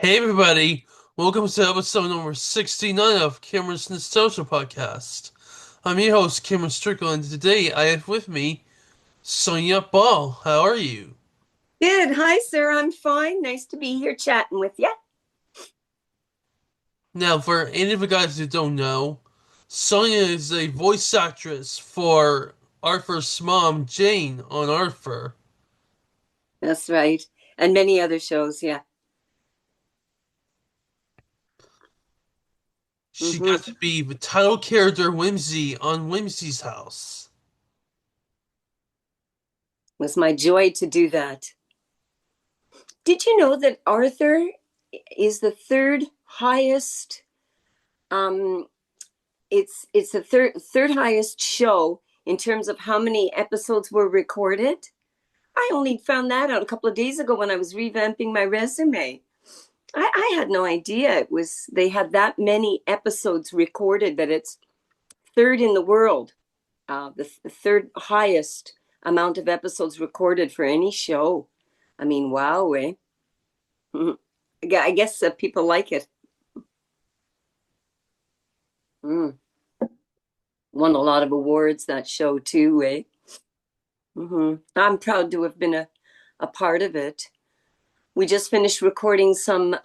Hey everybody, welcome to episode number 69 of Cameron's Nostalgia Podcast. I'm your host, Cameron Strickland, and today I have with me Sonja Ball. How are you? Good. Hi, sir. I'm fine. Nice to be here chatting with you. Now, for any of you guys who don't know, Sonja is a voice actress for Arthur's mom, Jane, on Arthur. That's right. And many other shows. Yeah. She got Hmm. to be the title character Wimzie on Wimzie's House. It was my joy to do that. Did you know that Arthur is the third highest? Um, it's the third highest show in terms of how many episodes were recorded. I only found that out a couple of days ago when I was revamping my resume. I had no idea it was they had that many episodes recorded that it's third in the world, the third highest amount of episodes recorded for any show. I mean, wow, eh? I guess people like it. Mm. Won a lot of awards, that show, too, eh? I'm proud to have been a part of it. We just finished recording some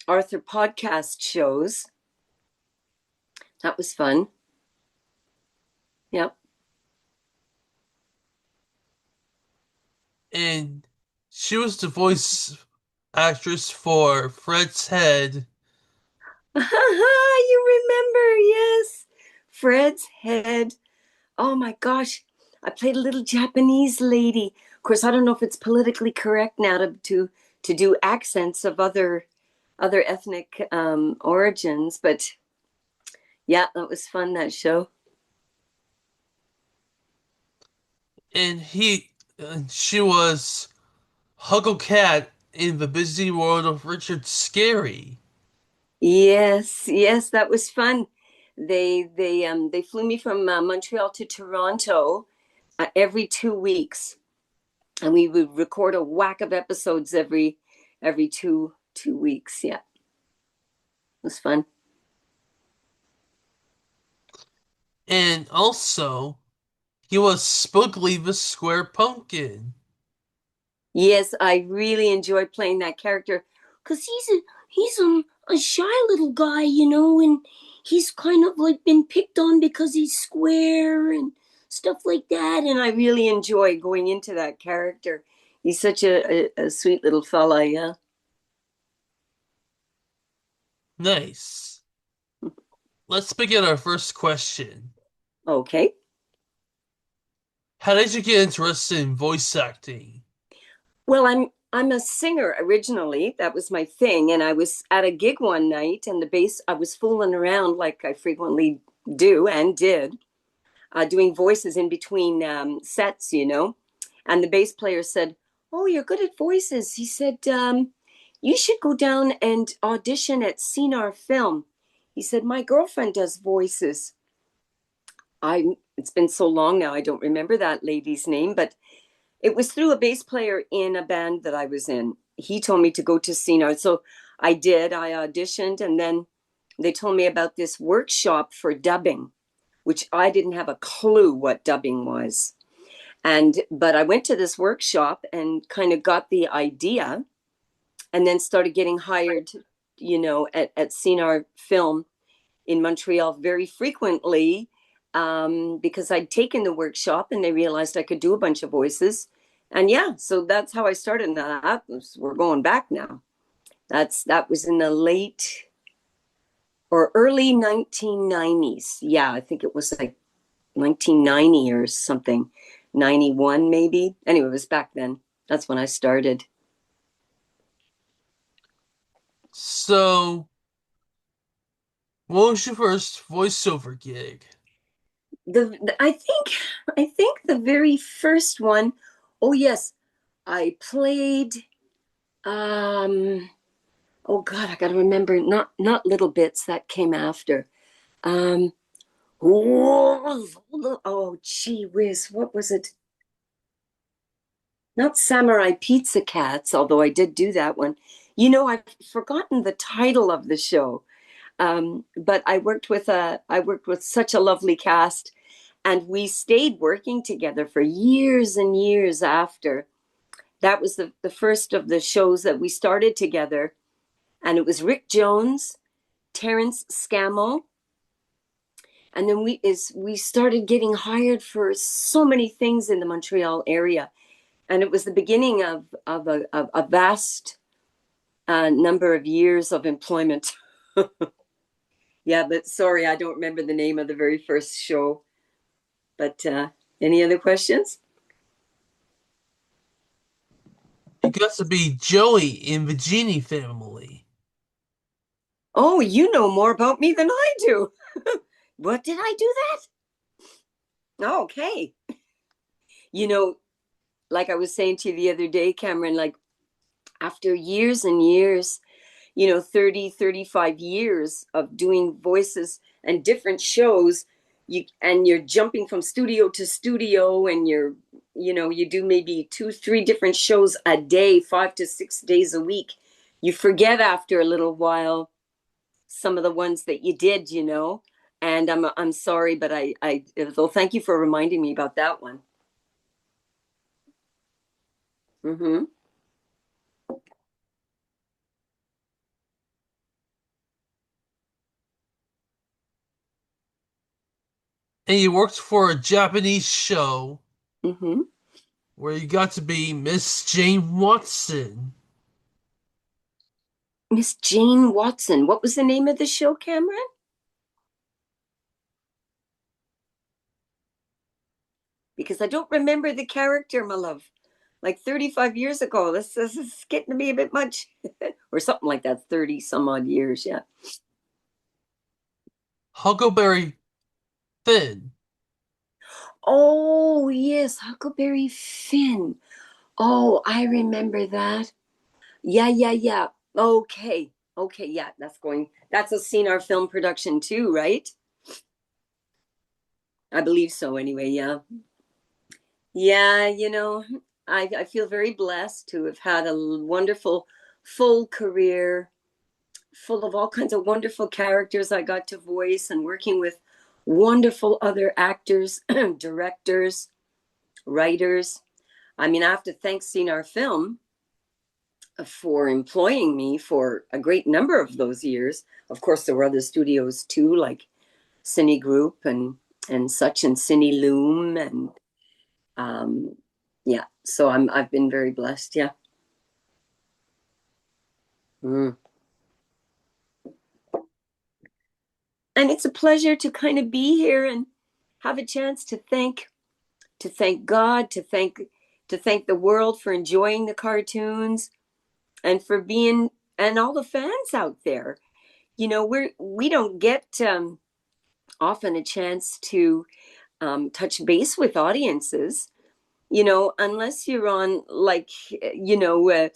Arthur podcast shows. That was fun. Yep. And she was the voice actress for Fred's Head. You remember, yes. Fred's Head. Oh my gosh. I played a little Japanese lady. Of course, I don't know if it's politically correct now to do accents of other ethnic origins, but yeah, that was fun, that show. And she was Huggle Cat in the busy world of Richard Scarry. Yes, yes, that was fun. They flew me from Montreal to Toronto every 2 weeks, and we would record a whack of episodes every two weeks. Yeah, it was fun. And also, he was Spookley the Square Pumpkin. Yes, I really enjoy playing that character because he's a shy little guy, and he's kind of like been picked on because he's square and stuff like that. And I really enjoy going into that character. He's such a sweet little fella, yeah. Nice. Let's begin our first question. Okay. How did you get interested in voice acting? Well, I'm a singer originally. That was my thing, and I was at a gig one night, and the bass I was fooling around like I frequently do and did, doing voices in between sets. And the bass player said, "Oh, you're good at voices." He said, "You should go down and audition at CNR Film." He said, "My girlfriend does voices." It's been so long now, I don't remember that lady's name, but it was through a bass player in a band that I was in. He told me to go to CNR. So I did. I auditioned, and then they told me about this workshop for dubbing, which I didn't have a clue what dubbing was. But I went to this workshop and kind of got the idea, and then started getting hired, at CNR Film in Montreal very frequently, because I'd taken the workshop and they realized I could do a bunch of voices. And yeah, so that's how I started. Now we're going back now. That was in the late or early 1990s. Yeah, I think it was like 1990 or something, 91 maybe. Anyway, it was back then. That's when I started. So, what was your first voiceover gig? I think the very first one, oh yes, I played um oh god, I gotta remember, not Little Bits, that came after. Um oh gee whiz, what was it? Not Samurai Pizza Cats, although I did do that one. I've forgotten the title of the show. But I worked with such a lovely cast, and we stayed working together for years and years after. That was the first of the shows that we started together, and it was Rick Jones, Terrence Scammell, and then we started getting hired for so many things in the Montreal area, and it was the beginning of a vast number of years of employment. Yeah, but sorry, I don't remember the name of the very first show. But any other questions? You got to be Joey in the Genie family. Oh, you know more about me than I do. What did I do that? Oh, okay. You know, like I was saying to you the other day, Cameron, like after years and years, 30, 35 years of doing voices and different shows, you're jumping from studio to studio, and you do maybe 2 3 different shows a day, 5 to 6 days a week. You forget after a little while some of the ones that you did, and I'm sorry, but I well, thank you for reminding me about that one. Mm-hmm. And you worked for a Japanese show Mm-hmm. where you got to be Miss Jane Watson. Miss Jane Watson. What was the name of the show, Cameron? Because I don't remember the character, my love. Like 35 years ago. This is getting to be a bit much. Or something like that. 30 some odd years, yeah. Huckleberry Finn. Oh, yes, Huckleberry Finn. Oh, I remember that. Yeah, yeah, yeah. Okay. Okay, yeah, that's a Cinar film production too, right? I believe so anyway, yeah. Yeah, I feel very blessed to have had a wonderful full career full of all kinds of wonderful characters I got to voice, and working with wonderful other actors, directors, writers. I mean, I have to thank Cinar Film for employing me for a great number of those years. Of course, there were other studios too, like Cine Group and such, and Cine Loom, and um, yeah. So I've been very blessed. Yeah. Mm. And it's a pleasure to kind of be here and have a chance to thank God, to thank the world for enjoying the cartoons, and for being, and all the fans out there. We don't get often a chance to touch base with audiences, unless you're on, like, a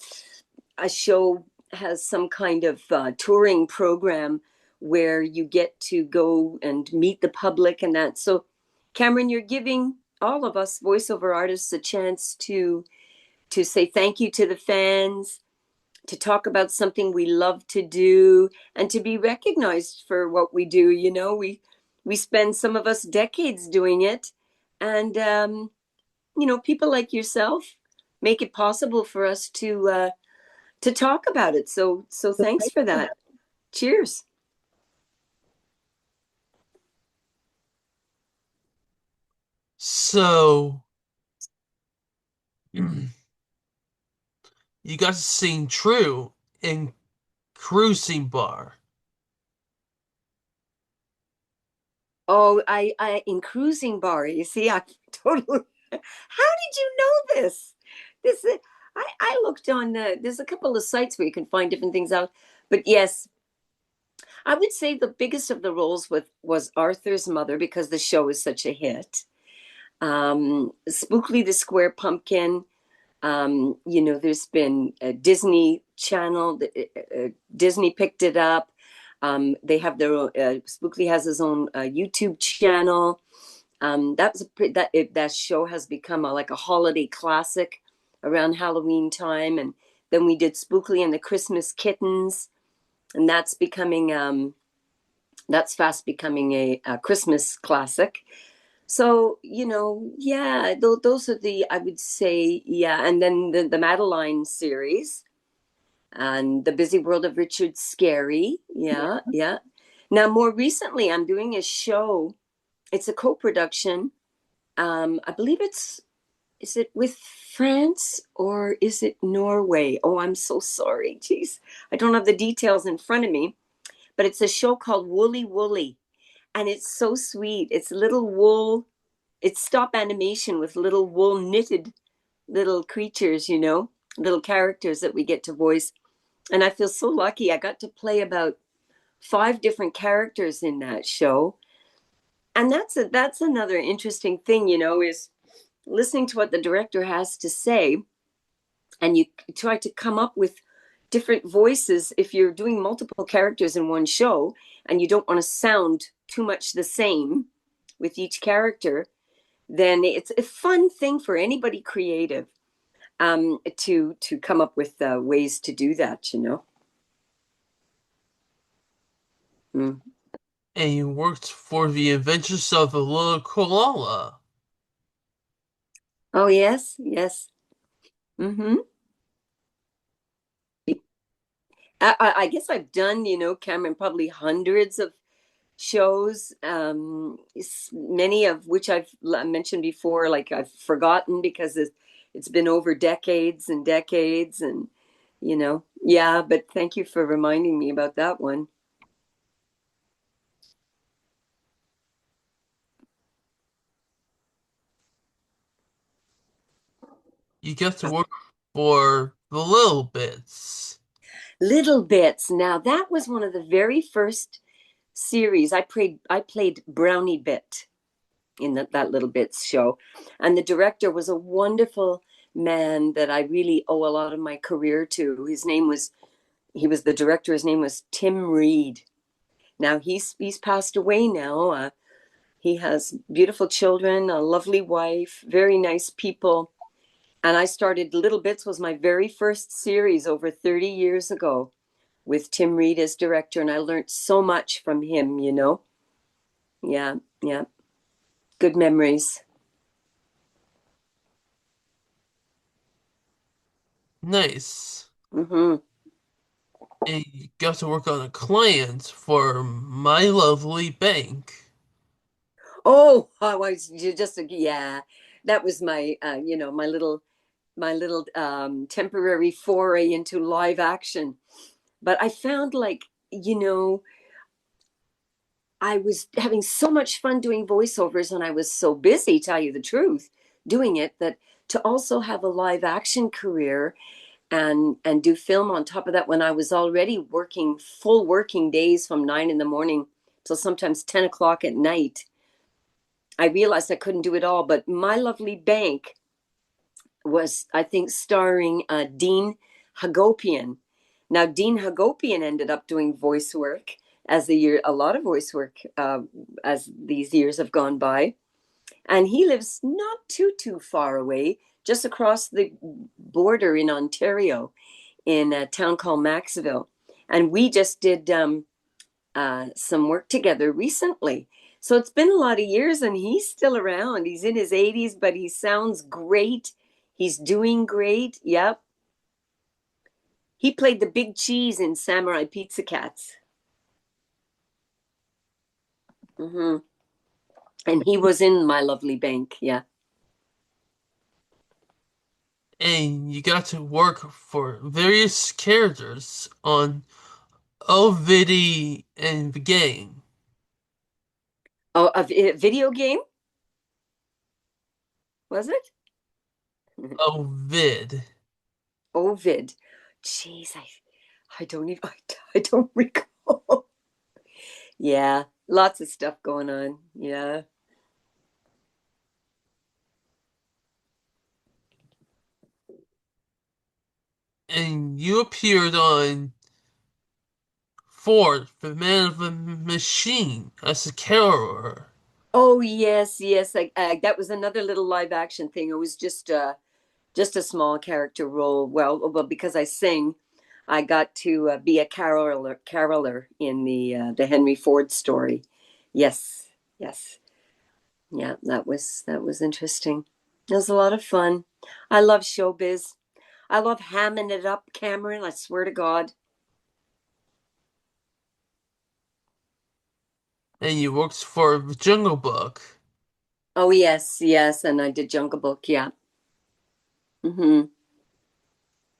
show has some kind of touring program where you get to go and meet the public and that. So, Cameron, you're giving all of us voiceover artists a chance to say thank you to the fans, to talk about something we love to do, and to be recognized for what we do. We spend, some of us, decades doing it, and people like yourself make it possible for us to talk about it. So thanks for that. Cheers. So, you got to sing True in Cruising Bar. Oh, I in Cruising Bar. You see, I totally. How did you know this? This I looked on. There's a couple of sites where you can find different things out. But yes, I would say the biggest of the roles was Arthur's mother, because the show is such a hit. Spookley the Square Pumpkin. There's been a Disney Channel. Disney picked it up. They have their own. Spookley has his own YouTube channel. That show has become like a holiday classic around Halloween time, and Then we did Spookley and the Christmas Kittens, and that's fast becoming a Christmas classic. So, yeah, those are I would say, yeah. And then the Madeline series and The Busy World of Richard Scarry. Yeah, yeah. Now, more recently, I'm doing a show. It's a co-production. I believe is it with France or is it Norway? Oh, I'm so sorry. Jeez, I don't have the details in front of me, but it's a show called Woolly Woolly, and it's so sweet. It's little wool. It's stop animation with little wool knitted little creatures, little characters that we get to voice. And I feel so lucky. I got to play about five different characters in that show. And that's another interesting thing, is listening to what the director has to say, and you try to come up with different voices if you're doing multiple characters in one show and you don't want to sound too much the same with each character. Then it's a fun thing for anybody creative, to come up with ways to do that. Mm. And you worked for the Adventures of the Little Koala. Oh yes, yes. Mm-hmm. I guess I've done, Cameron, probably hundreds of shows, many of which I've mentioned before, like I've forgotten because it's been over decades and decades, and yeah. But thank you for reminding me about that one. You got to work for the Little Bits. Little Bits. Now that was one of the very first series. I played Brownie Bit in that Little Bits show, and the director was a wonderful man that I really owe a lot of my career to. He was the director. His name was Tim Reed. Now he's passed away now. He has beautiful children, a lovely wife, very nice people. And I started Little Bits was my very first series over 30 years ago with Tim Reed as director, and I learned so much from him. Yeah, yeah. Good memories. Nice. Mm-hmm. And you got to work on a client for My Lovely Bank. Oh, I was just yeah. That was my little temporary foray into live action. But I found, like, I was having so much fun doing voiceovers, and I was so busy, tell you the truth, doing it, that to also have a live action career and do film on top of that, when I was already working full working days from 9 in the morning till sometimes 10 o'clock at night, I realized I couldn't do it all. But My Lovely Bank was, I think, starring Dean Hagopian. Now, Dean Hagopian ended up doing voice work a lot of voice work, as these years have gone by. And he lives not too far away, just across the border in Ontario, in a town called Maxville. And we just did some work together recently. So it's been a lot of years, and he's still around. He's in his 80s, but he sounds great. He's doing great. Yep. He played the big cheese in Samurai Pizza Cats. Hmm. And he was in My Lovely Bank. Yeah. And you got to work for various characters on Ovidie and the Gang. Oh, a video game, was it? Ovid. Ovid. Jeez, I don't even, I don't recall. Yeah, lots of stuff going on. Yeah. And you appeared on Ford, the Man of the Machine, as a character. Oh yes, yes. That was another little live action thing. It was just just a small character role. Well, because I sing, I got to be a caroler in the Henry Ford story. Yes, yes, yeah. That was interesting. It was a lot of fun. I love showbiz. I love hamming it up, Cameron. I swear to God. And you worked for Jungle Book. Oh yes, yes, and I did Jungle Book. Yeah. Hmm.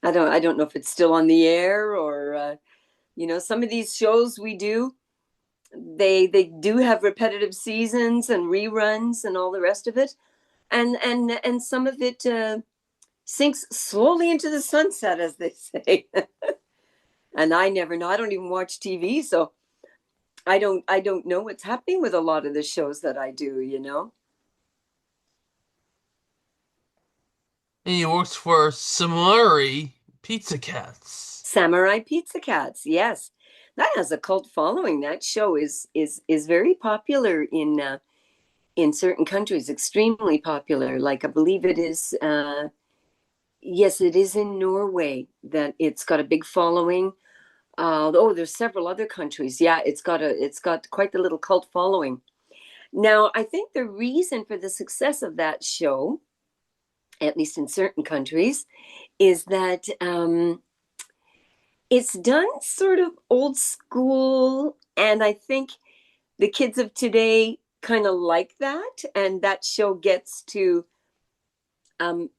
I don't know if it's still on the air or some of these shows we do. They do have repetitive seasons and reruns and all the rest of it, and some of it sinks slowly into the sunset, as they say. And I never know. I don't even watch TV, so I don't know what's happening with a lot of the shows that I do. And you worked for Samari Pizza Cats. Samurai Pizza Cats, yes, that has a cult following. That show is very popular in certain countries, extremely popular. Like I believe it is. Yes, it is in Norway that it's got a big following. Oh, there's several other countries. Yeah, it's got quite the little cult following. Now, I think the reason for the success of that show, at least in certain countries, is that it's done sort of old school, and I think the kids of today kind of like that, and that show gets to um,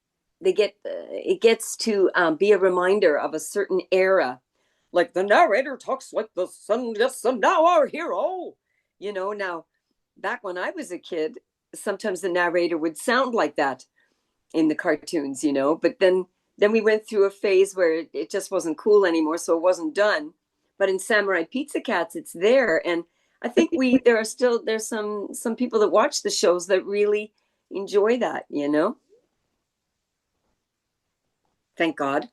it gets to be a reminder of a certain era. Like the narrator talks like the son, yes, and now our hero. Now back when I was a kid, sometimes the narrator would sound like that in the cartoons, but then we went through a phase where it just wasn't cool anymore, so it wasn't done. But in Samurai Pizza Cats, it's there, and I think there's some people that watch the shows that really enjoy that. Thank God.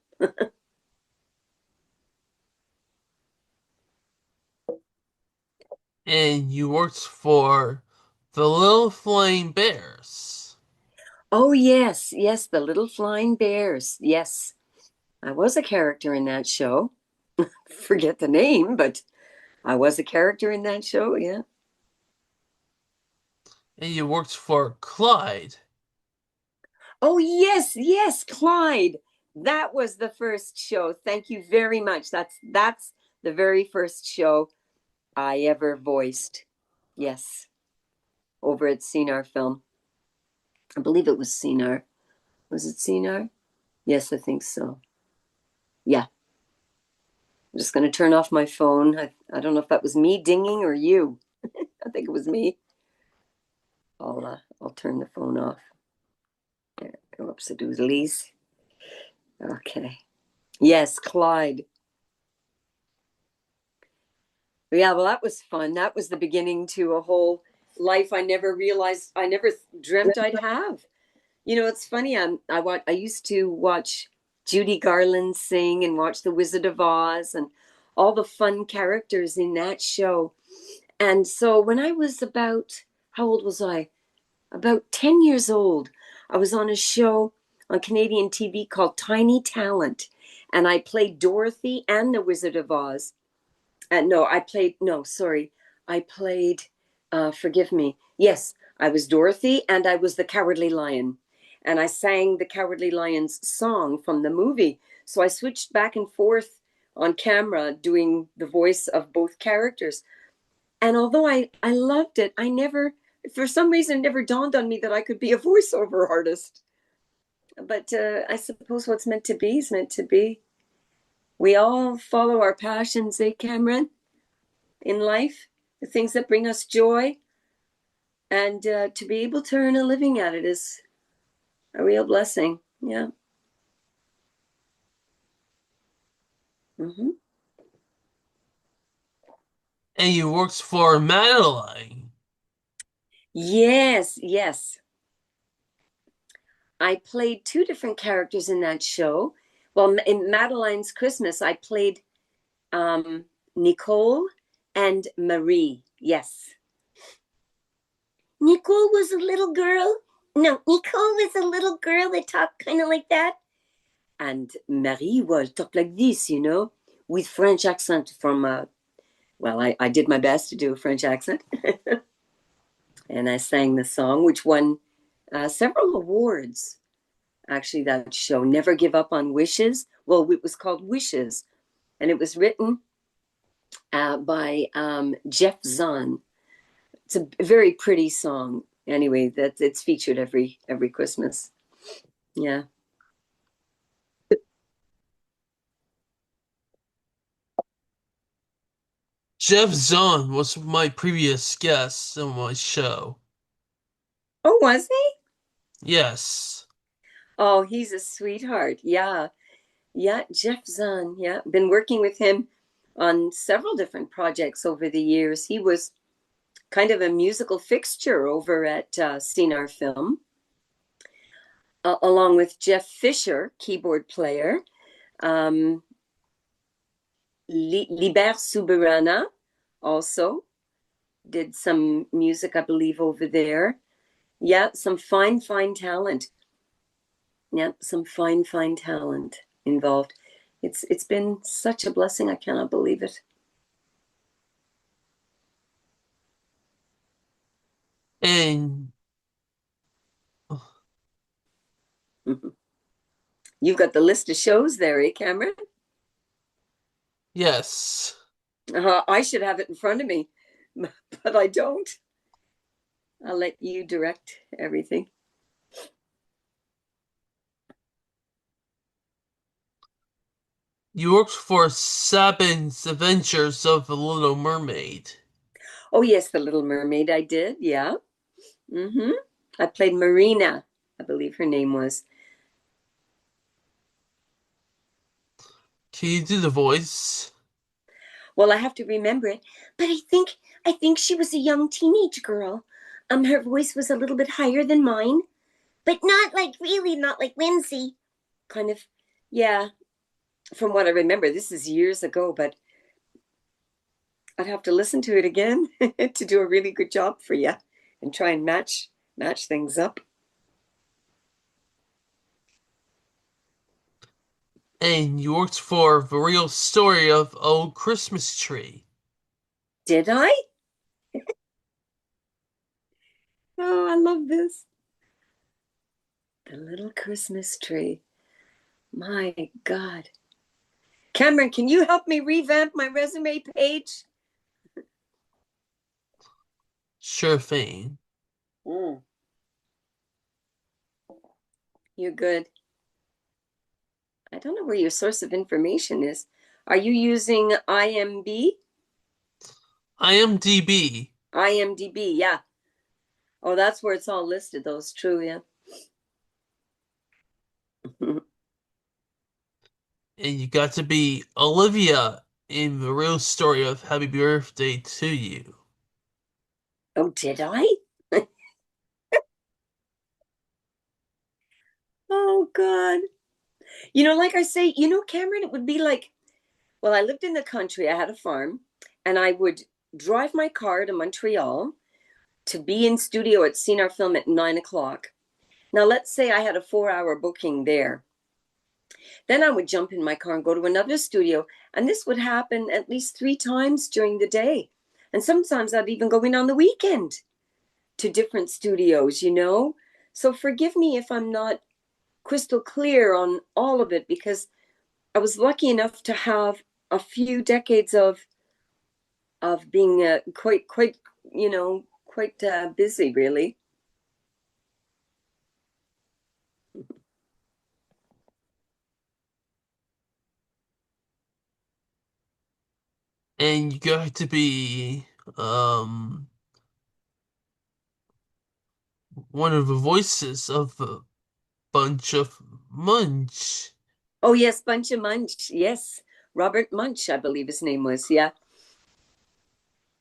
And you worked for the Little Flying Bears. Oh yes, yes, the little flying bears. Yes, I was a character in that show. Forget the name, but I was a character in that show. Yeah. And you worked for Clyde. Oh yes, yes, Clyde. That was the first show. Thank you very much. That's the very first show I ever voiced. Yes, over at CNR Film. I believe it was CNR. Was it CNR? Yes, I think so. Yeah. I'm just going to turn off my phone. I don't know if that was me dinging or you. I think it was me. I'll turn the phone off. There, oops, it was Lise. Okay. Yes, Clyde. Yeah, well, that was fun. That was the beginning to a whole life I never realized, I never dreamt I'd have. It's funny. I used to watch Judy Garland sing and watch The Wizard of Oz and all the fun characters in that show. And so when I was how old was I? About 10 years old, I was on a show on Canadian TV called Tiny Talent. And I played Dorothy and The Wizard of Oz. No, sorry. I played, forgive me. Yes, I was Dorothy and I was the Cowardly Lion. And I sang the Cowardly Lion's song from the movie. So I switched back and forth on camera doing the voice of both characters. And although I loved it, for some reason, it never dawned on me that I could be a voiceover artist. But I suppose what's meant to be is meant to be. We all follow our passions, Cameron? In life, the things that bring us joy, and to be able to earn a living at it is a real blessing. Yeah. Hmm. And you worked for Madeline. Yes, yes. I played two different characters in that show. Well, in Madeline's Christmas, I played Nicole and Marie. Yes. Nicole was a little girl No, Nicole was a little girl that talked kind of like that. And Marie was talk like this, with French accent from, well, I did my best to do a French accent. And I sang the song, which won several awards. Actually, that show, Never Give Up on Wishes. Well, it was called Wishes, and it was written by Jeff Zahn. It's a very pretty song. Anyway, that it's featured every Christmas. Yeah. Jeff Zahn was my previous guest on my show. Oh, was he? Yes. Oh, he's a sweetheart. Yeah. Yeah, Jeff Zahn. Yeah. Been working with him on several different projects over the years. He was kind of a musical fixture over at CNR Film, along with Jeff Fisher, keyboard player, um, Liber Suburana also did some music, I believe, over there. Yeah, some fine talent. Yeah, some fine talent involved. It's been such a blessing. I cannot believe it. And You've got the list of shows there, eh, Cameron? yes, I should have it in front of me, but I don't. I'll let you direct everything. you worked for Sabin's Adventures of the Little Mermaid. Oh yes, The Little Mermaid. I did. Yeah. Mm-hmm. I played Marina, I believe her name was. Can you do the voice? Well, I have to remember it, but I think she was a young teenage girl. Her voice was a little bit higher than mine, but not like really, not like Wimzie. Kind of, yeah. From what I remember, this is years ago, but I'd have to listen to it again to do a really good job for you and try and match things up. And you worked for the real story of Old Christmas Tree. Did I? Oh, I love this. The little Christmas tree. My God. Cameron, can you help me revamp my resume page? Sure thing. Mm, you're good. I don't know where your source of information is. Are you using IMB? IMDb. IMDB, yeah. Oh, that's where it's all listed, though. It's true, yeah. And you got to be Olivia in the real story of Happy Birthday to You. Oh, did I? Oh, God. Like I say, Cameron, it would be like, well, I lived in the country, I had a farm, and I would drive my car to Montreal to be in studio at CNR Film at 9 o'clock. Now, let's say I had a 4 hour booking there. Then I would jump in my car and go to another studio. And this would happen at least 3 times during the day. And sometimes I'd even go in on the weekend to different studios. So forgive me if I'm not crystal clear on all of it, because I was lucky enough to have a few decades of being quite busy, really. And you got to be um one of the voices of the bunch of Munch. Oh yes, Bunch of Munch. Yes, Robert Munch, I believe his name was. Yeah.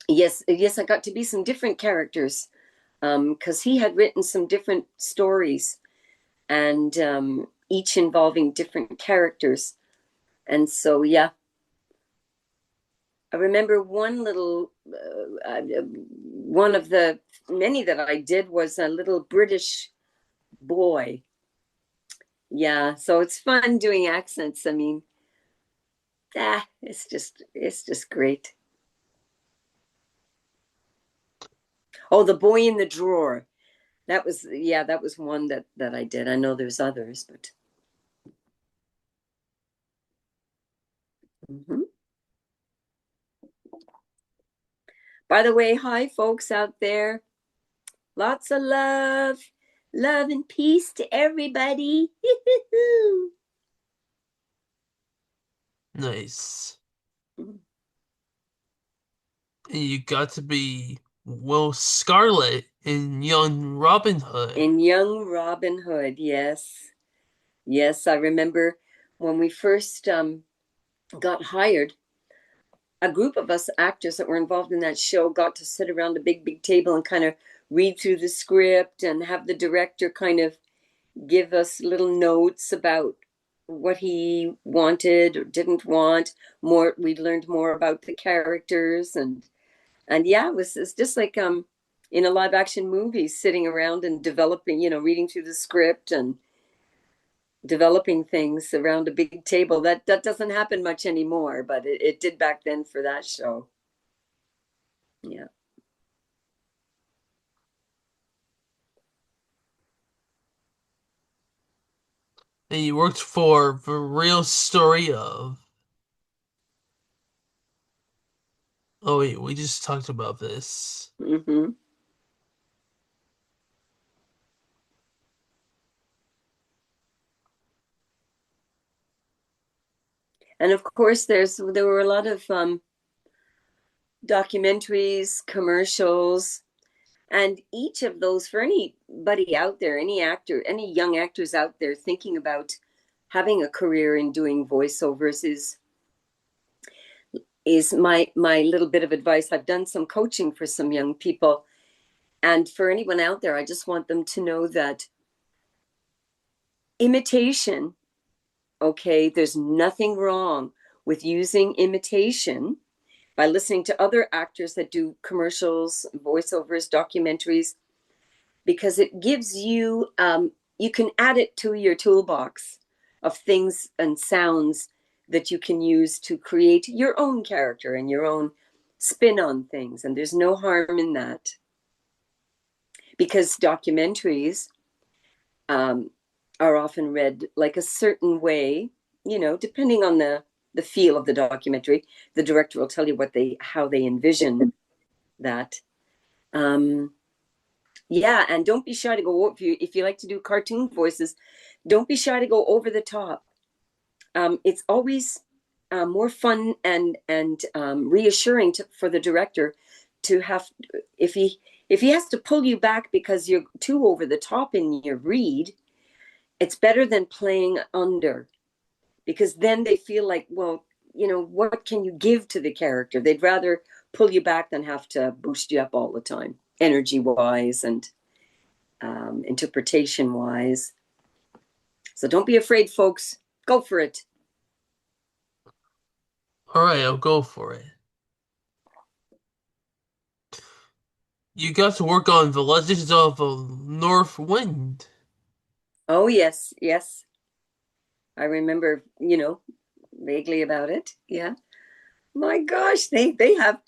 Yes, I got to be some different characters, because he had written some different stories, and each involving different characters. And so, yeah, I remember one of the many that I did was a little British boy. Yeah, so it's fun doing accents. I mean, it's just great. Oh, the boy in the drawer. That was one that I did. I know there's others, but mhm. By the way, hi folks out there. Lots of love. Love and peace to everybody. Nice. And you got to be Will Scarlet in Young Robin Hood. In Young Robin Hood, yes. Yes, I remember when we first got hired, a group of us actors that were involved in that show got to sit around a big table and kind of read through the script and have the director kind of give us little notes about what he wanted or didn't want. More, we learned more about the characters, and yeah, it's just like in a live action movie, sitting around and developing, reading through the script and developing things around a big table. That doesn't happen much anymore, but it did back then for that show. Yeah. And you worked for The Real Story of. Oh, wait, we just talked about this. Hmm. And of course, there were a lot of documentaries, commercials, and each of those, for anybody out there, any actor, any young actors out there thinking about having a career in doing voiceovers, is my little bit of advice. I've done some coaching for some young people, and for anyone out there, I just want them to know that imitation, okay, there's nothing wrong with using imitation by listening to other actors that do commercials, voiceovers, documentaries, because it gives you, you can add it to your toolbox of things and sounds that you can use to create your own character and your own spin on things. And there's no harm in that, because documentaries um, are often read like a certain way, depending on the feel of the documentary. The director will tell you how they envision that. Um, yeah, and don't be shy to go, if you like to do cartoon voices, don't be shy to go over the top. It's always more fun and reassuring for the director to have, if he has to pull you back because you're too over the top in your read. It's better than playing under, because then they feel like, well, what can you give to the character? They'd rather pull you back than have to boost you up all the time, energy wise and interpretation wise. So don't be afraid, folks. Go for it. Alright, I'll go for it. You got to work on The Legends of North Wind. Oh, yes, yes. I remember, vaguely about it. Yeah. My gosh, they have,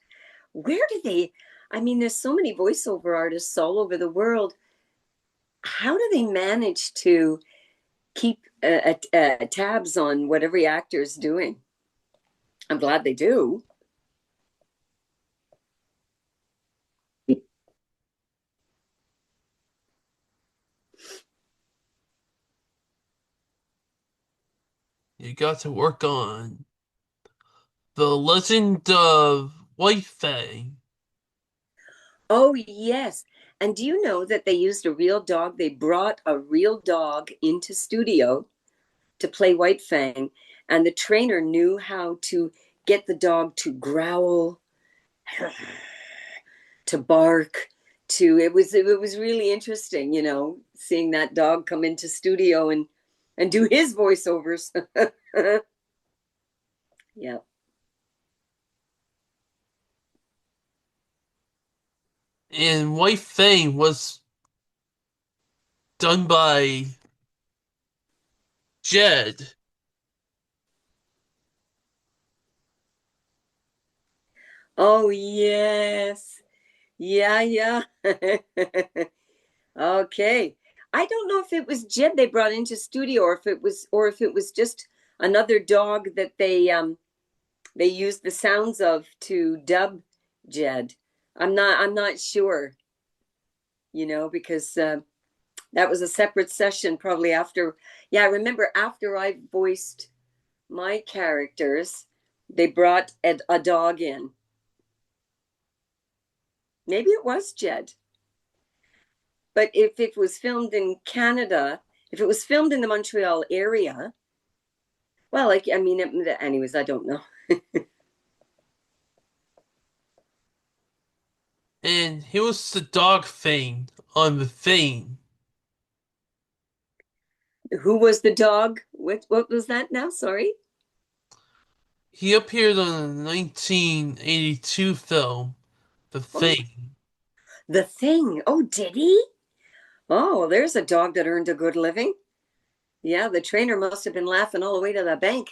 where do they, I mean, there's so many voiceover artists all over the world. How do they manage to keep tabs on what every actor is doing? I'm glad they do. You got to work on The Legend of White Fang. Oh, yes. And do you know that they used a real dog? They brought a real dog into studio to play White Fang, and the trainer knew how to get the dog to growl, to bark, to it was really interesting, seeing that dog come into studio and do his voiceovers. Yeah. And White Fang was done by Jed. Oh, yes. Yeah, yeah. Okay. I don't know if it was Jed they brought into studio or if it was just another dog that they used the sounds of to dub Jed. I'm not sure, because that was a separate session probably after. Yeah, I remember after I voiced my characters, they brought a dog in. Maybe it was Jed. But if it was filmed in Canada, if it was filmed in the Montreal area, well, like, I mean, anyways, I don't know. And he was the dog Thane on the Thane. Who was the dog? What was that now? Sorry. He appeared on the 1982 film, The Oh, Thing. the thing. Oh, did he? Oh, well, there's a dog that earned a good living. Yeah, the trainer must have been laughing all the way to the bank.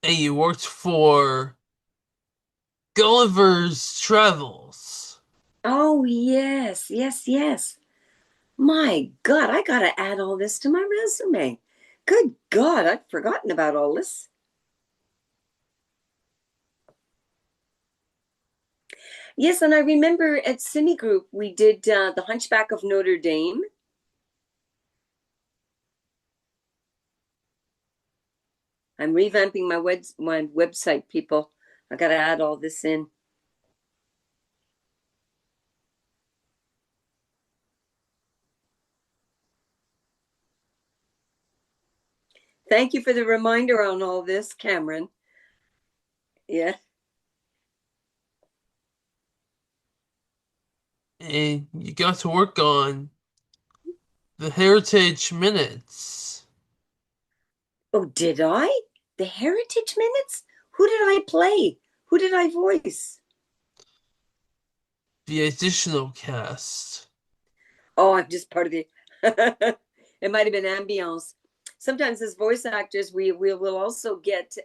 And he worked for Gulliver's Travels. Oh, yes, yes, yes. My God, I gotta add all this to my resume. Good God, I'd forgotten about all this. Yes, and I remember at Cine Group we did The Hunchback of Notre Dame. I'm revamping my website, people. I got to add all this in. Thank you for the reminder on all this, Cameron. Yeah. And you got to work on the Heritage Minutes, Oh, did I? The Heritage Minutes? Who did I play? Who did I voice? the additional cast. Oh, I'm just part of the. It might have been ambiance. Sometimes as voice actors, we will also get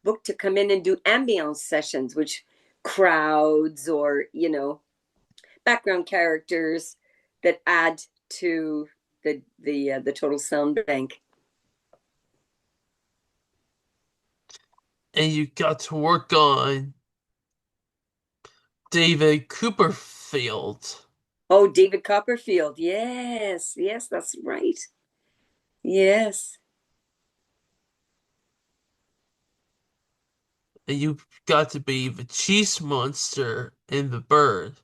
booked to come in and do ambiance sessions, which crowds or background characters that add to the total sound bank. And you got to work on David Copperfield. Oh, David Copperfield. Yes, yes, that's right. Yes. And you got to be the cheese monster in the bird.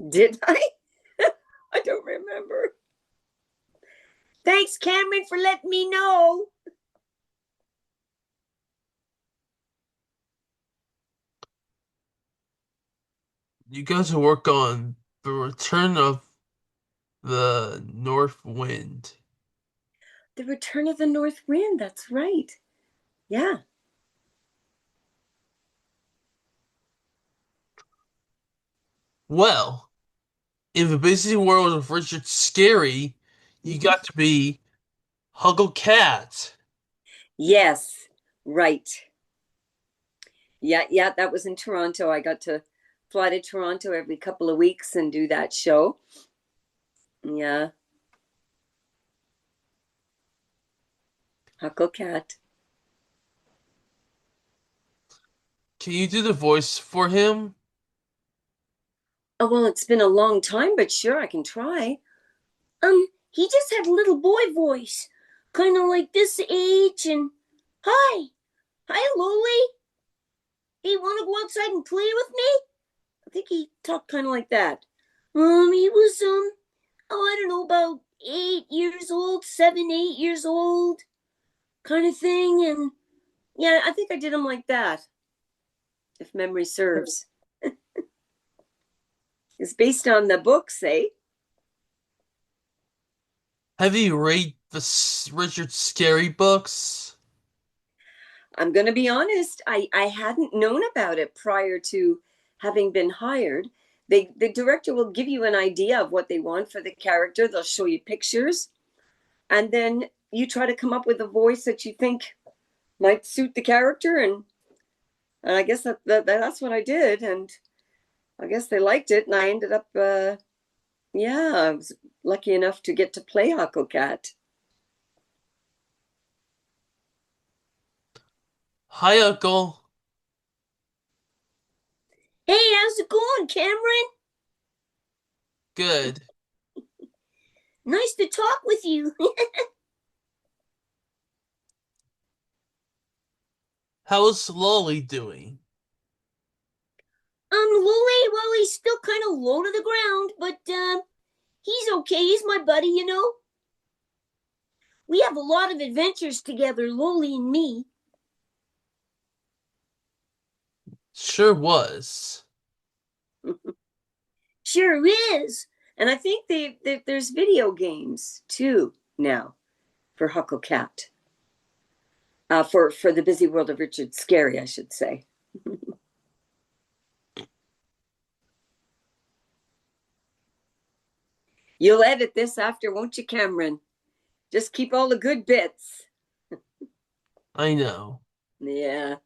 Did I? I don't remember. Thanks, Cameron, for letting me know. You got to work on the return of the North Wind. The Return of the North Wind. That's right. Yeah. Well, in the busy world of Richard Scarry, you Mhm. got to be Huggle Cat. Yes. Right. Yeah, yeah, that was in Toronto. I got to fly to Toronto every couple of weeks and do that show. Yeah. Huckle Cat. Can you do the voice for him? Oh, well, it's been a long time, but sure, I can try. He just had a little boy voice, kind of like this age, and hi, hi, Loli. Hey, want to go outside and play with me? I think he talked kind of like that. He was oh, I don't know, about 8 years old, 7, 8 years old, kind of thing, and yeah, I think I did him like that, if memory serves. It's based on the books, eh? Have you read the Richard Scarry books? I'm going to be honest. I hadn't known about it prior to having been hired. The director will give you an idea of what they want for the character. They'll show you pictures, and then you try to come up with a voice that you think might suit the character. And I guess that's what I did. And I guess they liked it. And I ended up, yeah, I was lucky enough to get to play Hucklecat. Hi, Uncle. Hey, how's it going, Cameron? Good. Nice to talk with you. How's Lolly doing? Louie, well, he's still kind of low to the ground, but he's okay. He's my buddy, you know. We have a lot of adventures together, Loli and me. Sure was. Sure is. And I think there's video games too now for Hucklecat. For the busy world of Richard Scarry, I should say. You'll edit this after, won't you, Cameron? Just keep all the good bits. I know. Yeah.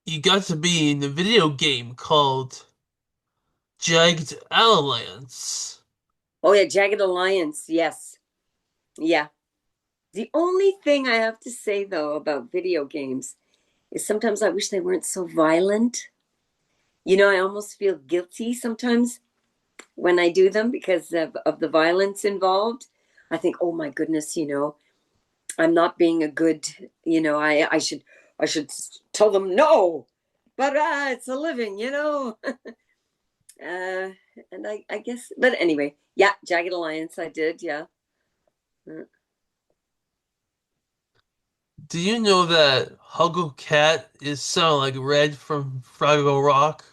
You got to be in a video game called Jagged Alliance. Oh, yeah, Jagged Alliance. Yes. Yeah. The only thing I have to say, though, about video games is sometimes I wish they weren't so violent. You know, I almost feel guilty sometimes when I do them because of the violence involved. I think, oh my goodness, you know, I'm not being a good, you know, I should tell them no, but it's a living, you know. And I guess, but anyway, yeah, Jagged Alliance, I did, yeah. Do you know that Huggle Cat is sound like Red from Fraggle Rock?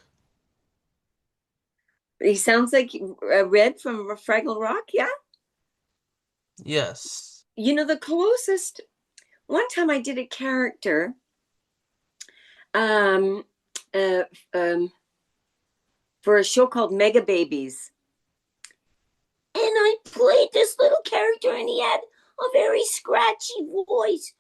He sounds like Red from Fraggle Rock, yeah. Yes. You know, the closest one time I did a character um, uh, um, for a show called Mega Babies. And I played this little character, and he had a very scratchy voice.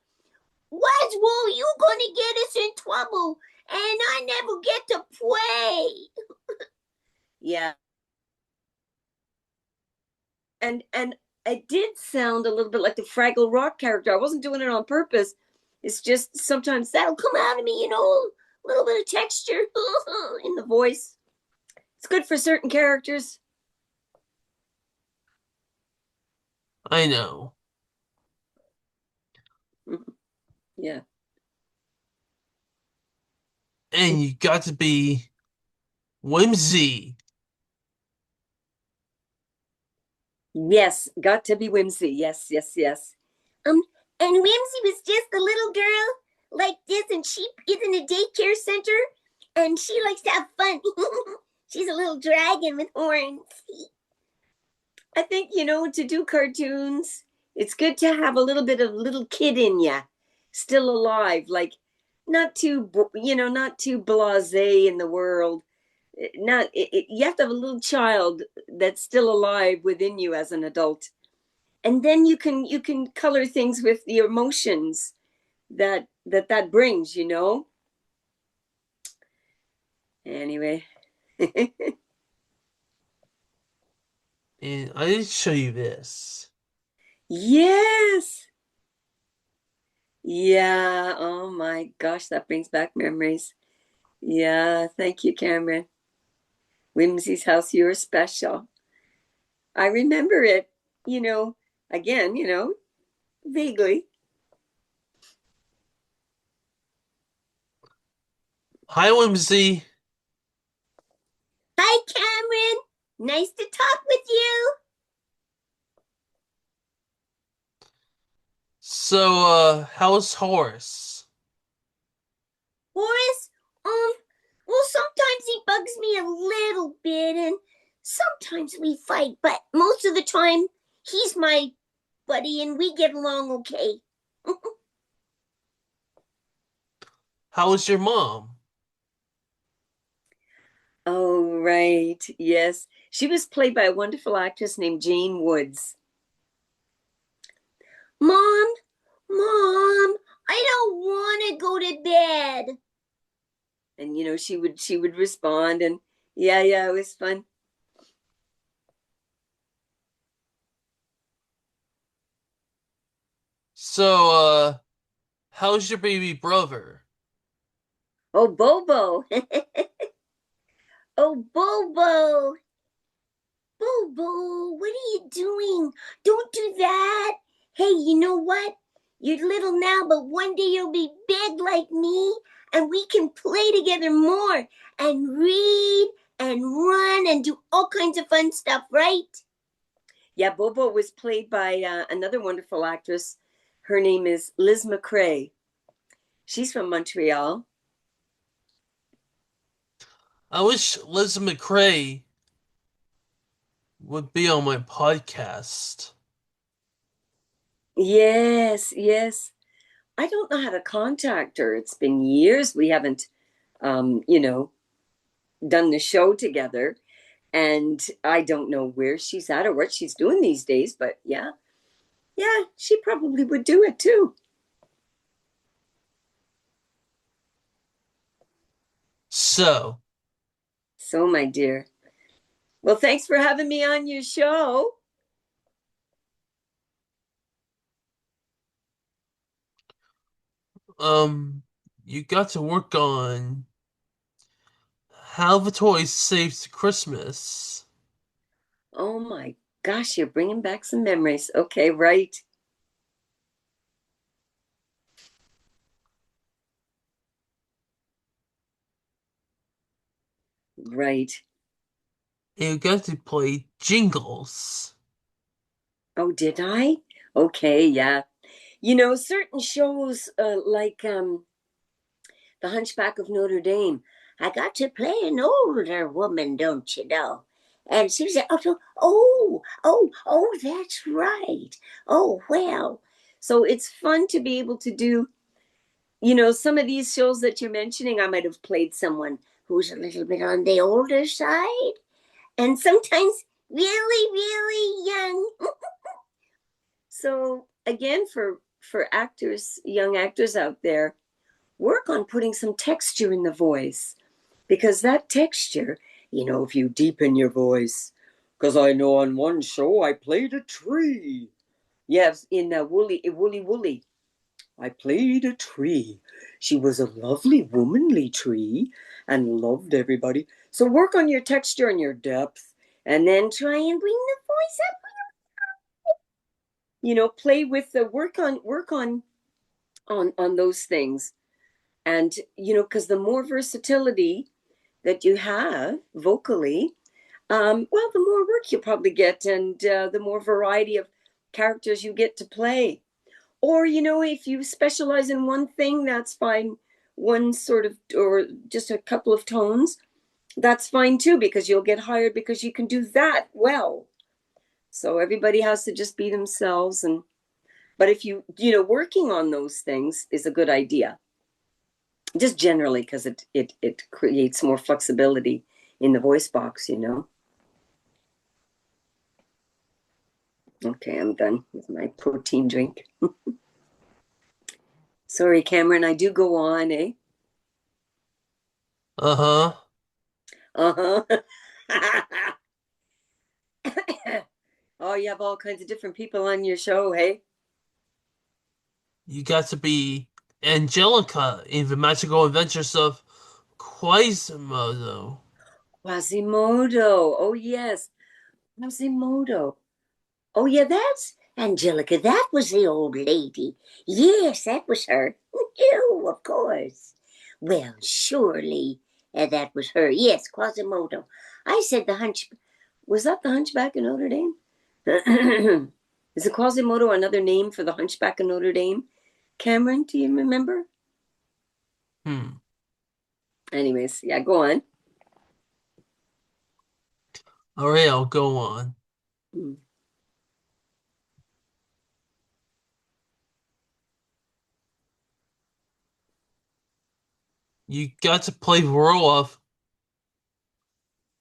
What's you gonna get us in trouble? And I never get to play. Yeah. And it did sound a little bit like the Fraggle Rock character. I wasn't doing it on purpose. It's just sometimes that'll come out of me, you know, a little bit of texture in the voice. It's good for certain characters. I know. Yeah. And you got to be Wimzie. Yes, got to be Whimsy. Yes, yes, yes. Um, and Whimsy was just a little girl like this, and she is in a daycare center, and she likes to have fun. She's a little dragon with horns. I think, you know, to do cartoons, it's good to have a little bit of little kid in you, still alive, like not too, you know, not too blasé in the world. Not you have to have a little child that's still alive within you as an adult, and then you can color things with the emotions that brings, you know. Anyway. And I did show you this. Yes. Yeah, oh my gosh, that brings back memories. Yeah, thank you, Cameron. Whimsy's house, you're special. I remember it, you know, again, you know, vaguely. Hi, Wimzie. Hi, Cameron. Nice to talk with you. So, how's Horace? Horace, well, sometimes he bugs me a little bit, and Sometimes we fight, but most of the time he's my buddy and we get along okay. How is your mom? Oh, right. Yes. She was played by a wonderful actress named Jane Woods. Mom, Mom, I don't want to go to bed. And she would respond, and yeah, it was fun. So, how's your baby brother? Oh, Bobo. Oh, Bobo, Bobo, what are you doing? Don't do that. Hey, you know what? You're little now, but one day you'll be big like me, and we can play together more and read and run and do all kinds of fun stuff, right? Yeah, Bobo was played by another wonderful actress. Her name is Liz McCrae. She's from Montreal. I wish Liz McCrae would be on my podcast. Yes, yes. I don't know how to contact her. It's been years we haven't, um, you know, done the show together. And I don't know where she's at or what she's doing these days. But yeah, she probably would do it too. So, So, my dear. Well, thanks for having me on your show. um, you got to work on how the toys saved Christmas. Oh my gosh, you're bringing back some memories. Okay, right. Right. You got to play jingles. Oh, did I? Okay, yeah. Certain shows like The Hunchback of Notre Dame. I got to play an older woman, don't you know? And she said, oh, that's right. Oh, well. So it's fun to be able to do, some of these shows that you're mentioning. I might have played someone Who's a little bit on the older side and sometimes really, really young. So again, for actors, young actors out there, work on putting some texture in the voice, because that texture, if you deepen your voice, because I know on one show I played a tree. Yes, in Woolly Woolly, I played a tree. She was a lovely, womanly tree and loved everybody. So work on your texture and your depth, and then try and bring the voice up. Play with the work on those things. And because the more versatility that you have vocally, well, the more work you probably get, and the more variety of characters you get to play. Or if you specialize in one thing, that's fine. One sort of, or just a couple of tones, that's fine too, because you'll get hired because you can do that well. So everybody has to just be themselves. And but if working on those things is a good idea, just generally, because it creates more flexibility in the voice box. Okay, I'm done with my protein drink. Sorry, Cameron, I do go on, eh? Uh-huh. Uh-huh. Oh, you have all kinds of different people on your show, hey? You got to be Angelica in the magical adventures of Quasimodo. Quasimodo. Oh, yes. Quasimodo. Oh, yeah, that's Angelica. That was the old lady. Yes, that was her. Oh, of course. Well, surely that was her. Yes, Quasimodo. I said the hunch. Was that the Hunchback of Notre Dame? Is it Quasimodo another name for the Hunchback of Notre Dame? Cameron, do you remember? Hmm. Anyways, yeah, go on. All right, I'll go on. Mm. You got to play the role of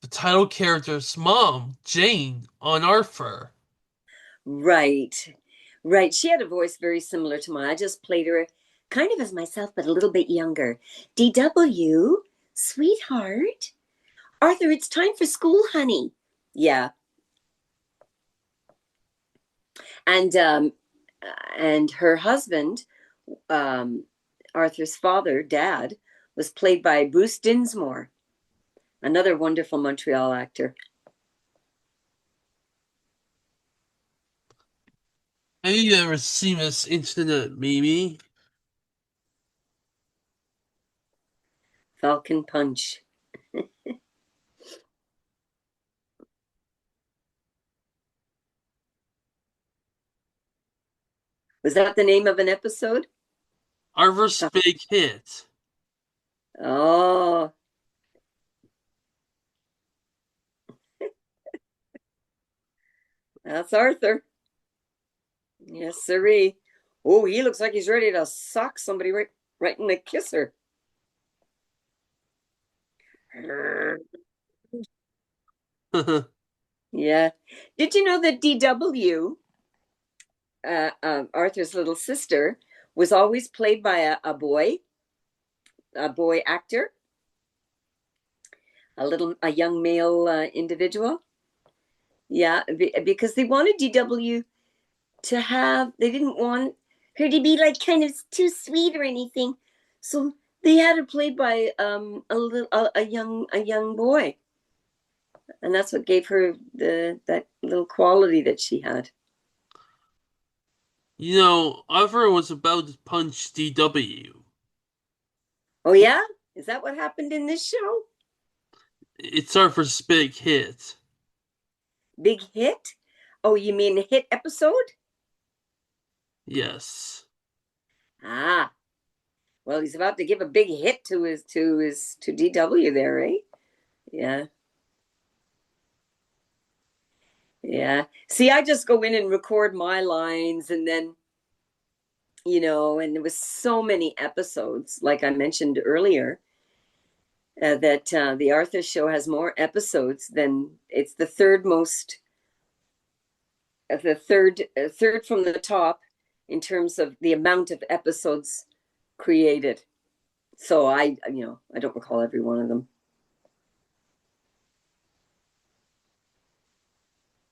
the title character's mom, Jane, on Arthur. Right. Right. She had a voice very similar to mine. I just played her kind of as myself, but a little bit younger. DW, sweetheart. Arthur, it's time for school, honey. Yeah. And her husband, um, Arthur's father, dad, was played by Bruce Dinsmore, another wonderful Montreal actor. Have you ever seen this internet meme? Falcon Punch. Was that the name of an episode? Arthur's big hit. Oh, that's Arthur. Yes, sirree. Oh, he looks like he's ready to sock somebody right in the kisser. Yeah. Did you know that DW, Arthur's little sister, was always played by a boy actor, a young male individual? Yeah, because they wanted DW to have, they didn't want her to be like kind of too sweet or anything, so they had her played by a young boy, and that's what gave her that little quality that she had. You know, Arthur was about to punch DW. Oh yeah, is that what happened in this show? It's Arthur's big hit. Big hit? Oh, you mean hit episode? Yes. Ah, well, he's about to give a big hit to DW there, eh? Yeah. Yeah. See, I just go in and record my lines, and then, and there was so many episodes, like I mentioned earlier, that the Arthur show has more episodes than it's the third most, third from the top in terms of the amount of episodes created. So I don't recall every one of them.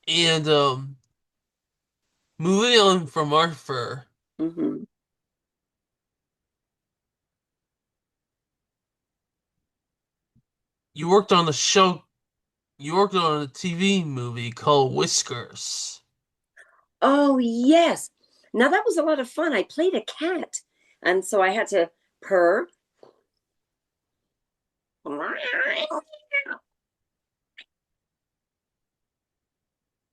And moving on from Arthur, Mm-hmm. you worked on a show, you worked on a TV movie called Whiskers. Oh, yes. Now that was a lot of fun. I played a cat. And so I had to purr. I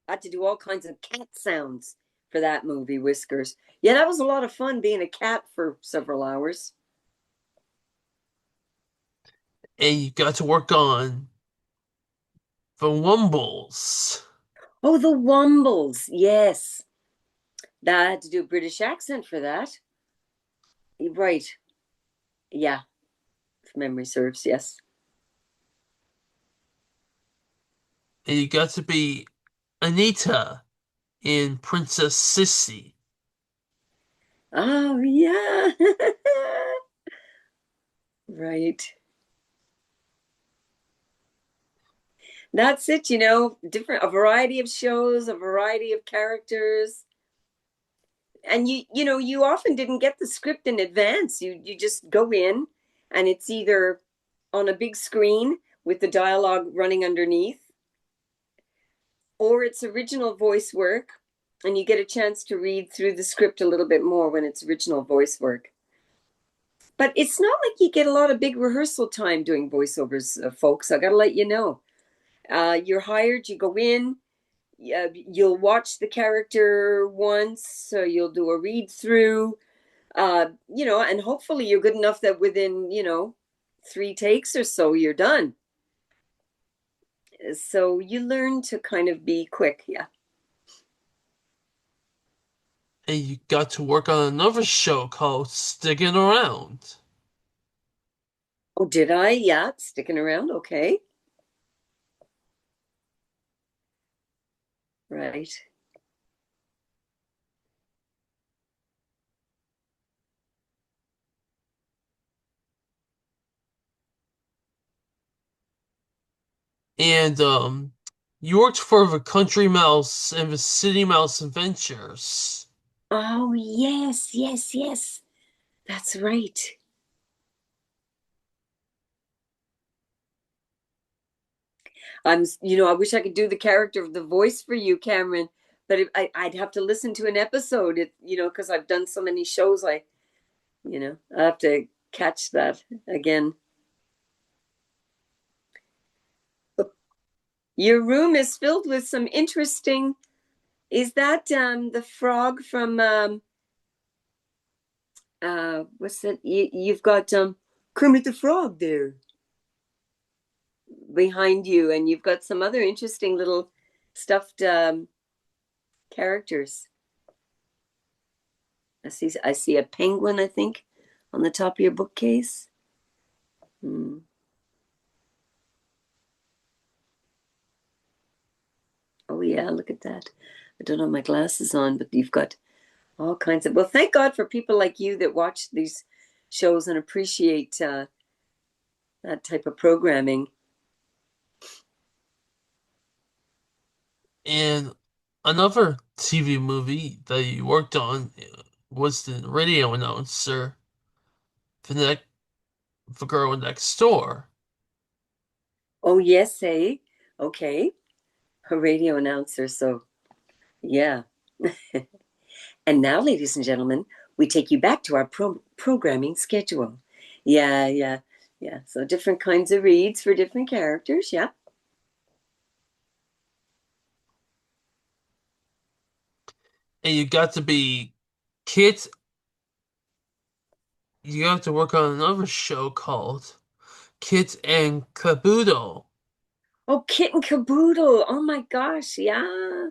had to do all kinds of cat sounds for that movie, Whiskers. Yeah, that was a lot of fun being a cat for several hours. And you got to work on the Wumbles. Oh, the Wumbles. Yes. That I had to do a British accent for that. Right. Yeah. If memory serves, yes. And you got to be Anita in Princess Sissy. Oh, yeah. Right. That's it, different, a variety of shows, a variety of characters. And you often didn't get the script in advance. You just go in, and it's either on a big screen with the dialogue running underneath, or it's original voice work, and you get a chance to read through the script a little bit more when it's original voice work. But it's not like you get a lot of big rehearsal time doing voiceovers, folks. I got to let you know. You're hired, you go in, you'll watch the character once, so you'll do a read through, and hopefully you're good enough that within, 3 takes or so, you're done. So you learn to kind of be quick. Yeah. And you got to work on another show called Sticking Around. Oh, did I? Yeah. Sticking around. Okay. Right. And you worked for the Country Mouse and the City Mouse Adventures. Oh, yes, yes, yes. That's right. I wish I could do the character of the voice for you, Cameron, but I'd have to listen to an episode, because I've done so many shows. I have to catch that again. Your room is filled with some interesting. Is that the frog from what's that? You've got Kermit the Frog there behind you, and you've got some other interesting little stuffed characters. I see a penguin, I think, on the top of your bookcase. Hmm. Oh yeah, look at that. I don't have my glasses on, but you've got all kinds of. Well, thank God for people like you that watch these shows and appreciate that type of programming. And another TV movie that you worked on was the radio announcer for the girl next door. Oh yes, hey, okay, a radio announcer. So yeah. And now, ladies and gentlemen, we take you back to our programming schedule. Yeah, yeah, yeah. So different kinds of reads for different characters. Yeah. And you got to be Kit. You got to work on another show called Kit and Caboodle. Oh, Kit and Caboodle. Oh my gosh. Yeah.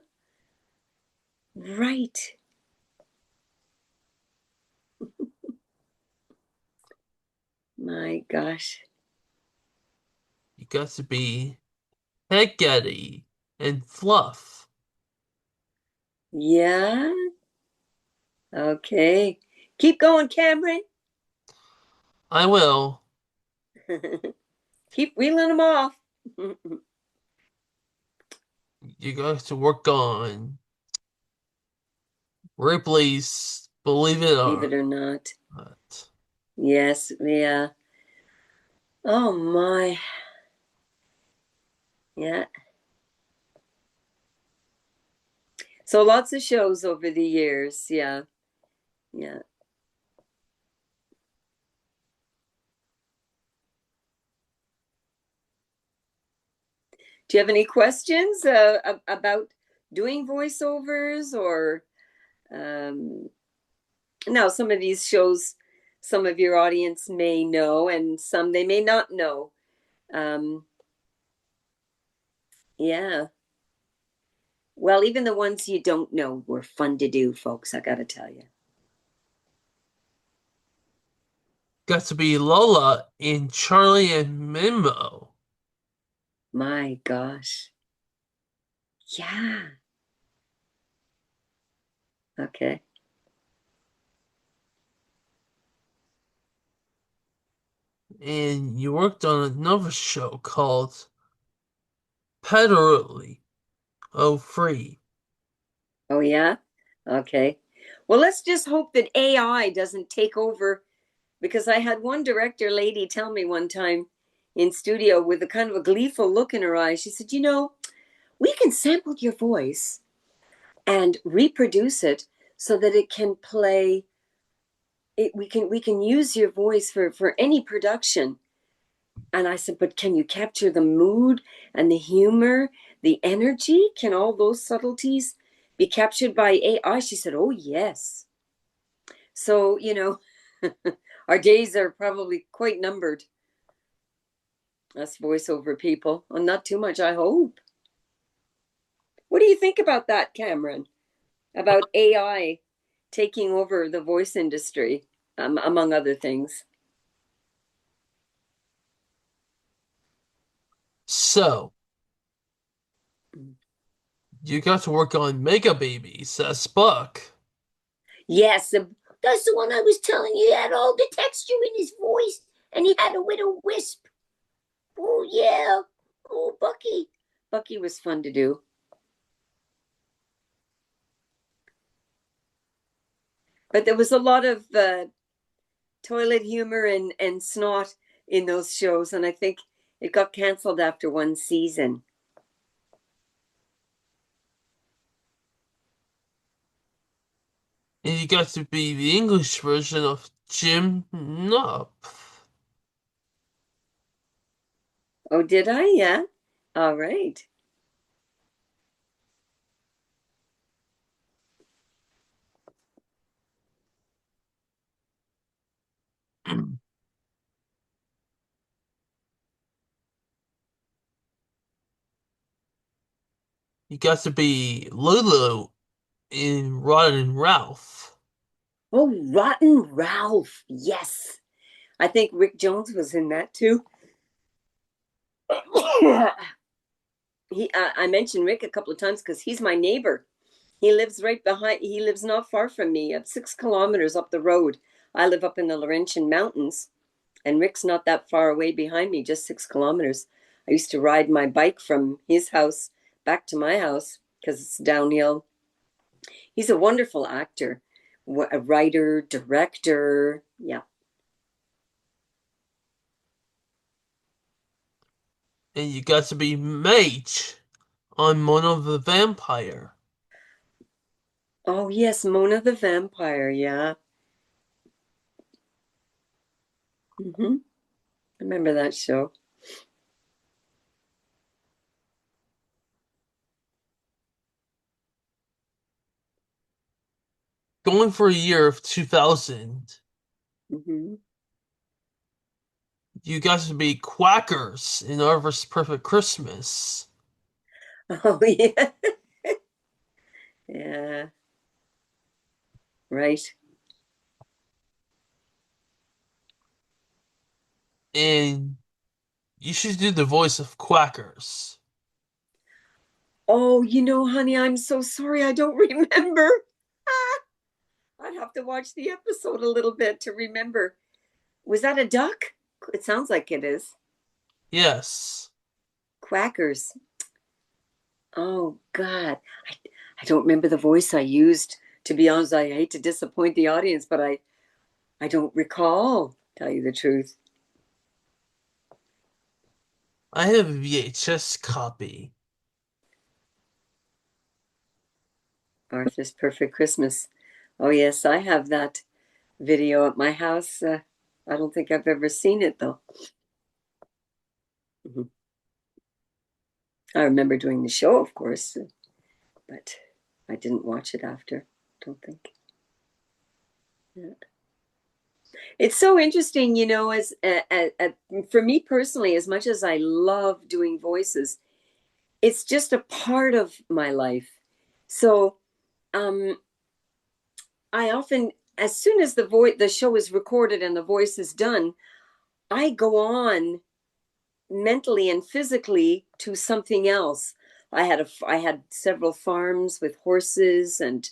Right. My gosh. You got to be Head Getty and Fluff. Yeah. Okay. Keep going, Cameron. I will. Keep reeling them off. You got to work on Ripley's Believe It Believe or it or not. Not. Yes. Yeah. Oh my. Yeah. So lots of shows over the years. Yeah. Yeah. Do you have any questions about doing voiceovers or now some of these shows, some of your audience may know and some they may not know. Um, yeah. Well, even the ones you don't know were fun to do, folks. I got to tell you. Got to be Lola in Charlie and Mimbo. My gosh. Yeah. Okay. And you worked on another show called Pedally Oh Free. Oh, yeah. Okay. Well, let's just hope that AI doesn't take over because I had one director lady tell me one time in studio with a kind of a gleeful look in her eyes. She said, we can sample your voice and reproduce it so that it can play it. We can use your voice for any production. And I said, but can you capture the mood and the humor, the energy? Can all those subtleties be captured by AI? She said, oh, yes. So, our days are probably quite numbered. Us voiceover people. Well, not too much, I hope. What do you think about that, Cameron? About AI taking over the voice industry, among other things? So, you got to work on Mega Babies, that book. Yes, that's the one I was telling you. He had all the texture in his voice, and he had a little wisp. Oh yeah. Oh, Bucky. Bucky was fun to do. But there was a lot of toilet humor and snot in those shows, and I think it got canceled after one season. And you got to be the English version of Jim Nup. Oh, did I? Yeah. All right. You got to be Lulu in Rotten Ralph. Oh, Rotten Ralph. Yes. I think Rick Jones was in that too. I mentioned Rick a couple of times because he's my neighbor. He lives right behind, he lives not far from me, up 6 kilometers up the road. I live up in the Laurentian Mountains, and Rick's not that far away behind me, just 6 kilometers. I used to ride my bike from his house back to my house because it's downhill. He's a wonderful actor, a writer, director. Yeah. And you got to be Mage on Mona the Vampire. Oh, yes, Mona the Vampire. Yeah. Mm-hmm. I remember that show. Going for a year of 2000, Mm-hmm. you got to be Quackers in Arvor's Perfect Christmas. Oh, yeah. Yeah. Right. And you should do the voice of Quackers. Oh, honey, I'm so sorry. I don't remember. I'd have to watch the episode a little bit to remember. Was that a duck? It sounds like it is. Yes. Quackers. Oh, God. I don't remember the voice I used. To be honest, I hate to disappoint the audience, but I don't recall, tell you the truth. I have a VHS copy. Arthur's Perfect Christmas. Oh, yes, I have that video at my house. I don't think I've ever seen it, though. Mm-hmm. I remember doing the show, of course, but I didn't watch it after, don't think. Yeah. It's so interesting, as for me personally, as much as I love doing voices, it's just a part of my life. So um, I often, as soon as the show is recorded and the voice is done, I go on mentally and physically to something else. I had several farms with horses, and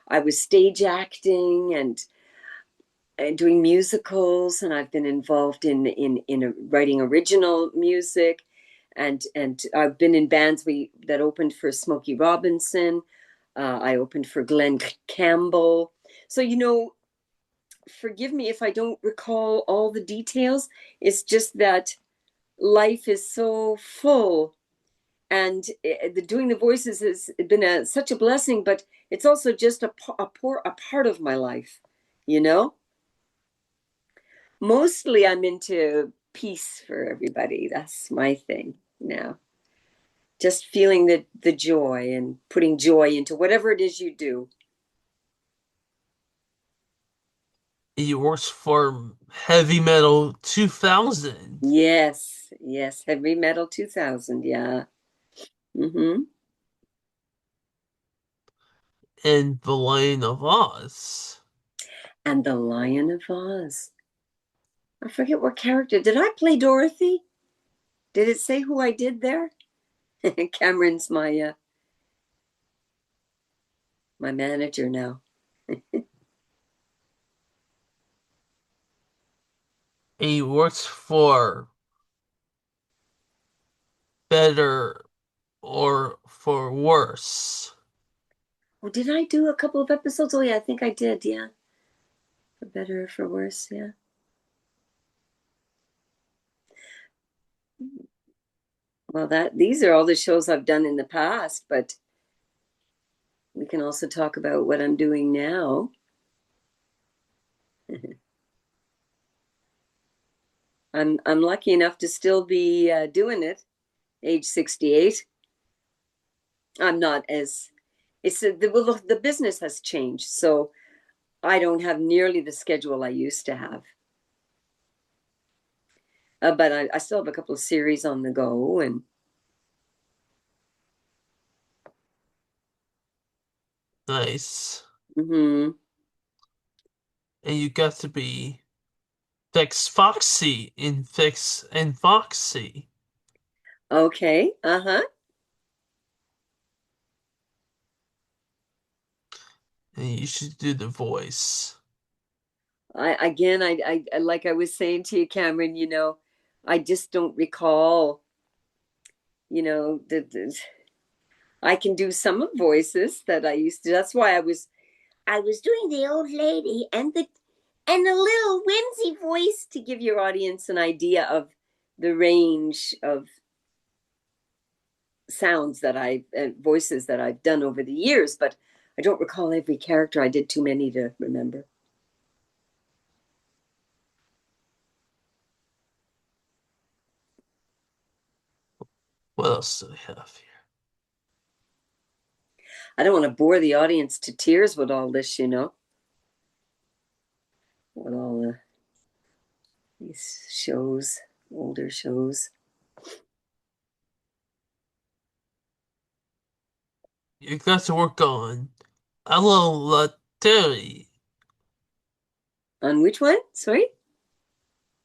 I was stage acting and doing musicals, and I've been involved in writing original music, and I've been in bands that opened for Smokey Robinson. I opened for Glenn Campbell. So forgive me if I don't recall all the details. It's just that life is so full, and doing the voices has been such a blessing, but it's also just a part of my life, you know mostly I'm into peace for everybody. That's my thing now. Just feeling the joy and putting joy into whatever it is you do. He works for Heavy Metal 2000 Yes, yes, Heavy Metal 2000, yeah. Mm-hmm. and The Lion of Oz. And The Lion of Oz. I forget what character. Did I play Dorothy? Did it say who I did there? Cameron's my manager now. He works for Better or for Worse. Oh, did I do a couple of episodes? Oh yeah, I think I did, yeah. For better or for worse, yeah. Well, that these are all the shows I've done in the past, but we can also talk about what I'm doing now. I'm lucky enough to still be doing it, age 68. I'm not as it's the business has changed, so I don't have nearly the schedule I used to have. But I still have a couple of series on the go, and Nice. mhm. And you got to be Fix Foxy in Fix and Foxy. Okay, uh-huh. And you should do the voice. I like I was saying to you, Cameron, I just don't recall, the I can do some voices that I used to. That's why I was doing the old lady and the little whimsy voice to give your audience an idea of the range of sounds that I voices that I've done over the years, but I don't recall every character. I did too many to remember. What else do we have here? I don't want to bore the audience to tears with all this, with all these shows, older shows. You got to work on Hello Latte. On which one? Sorry?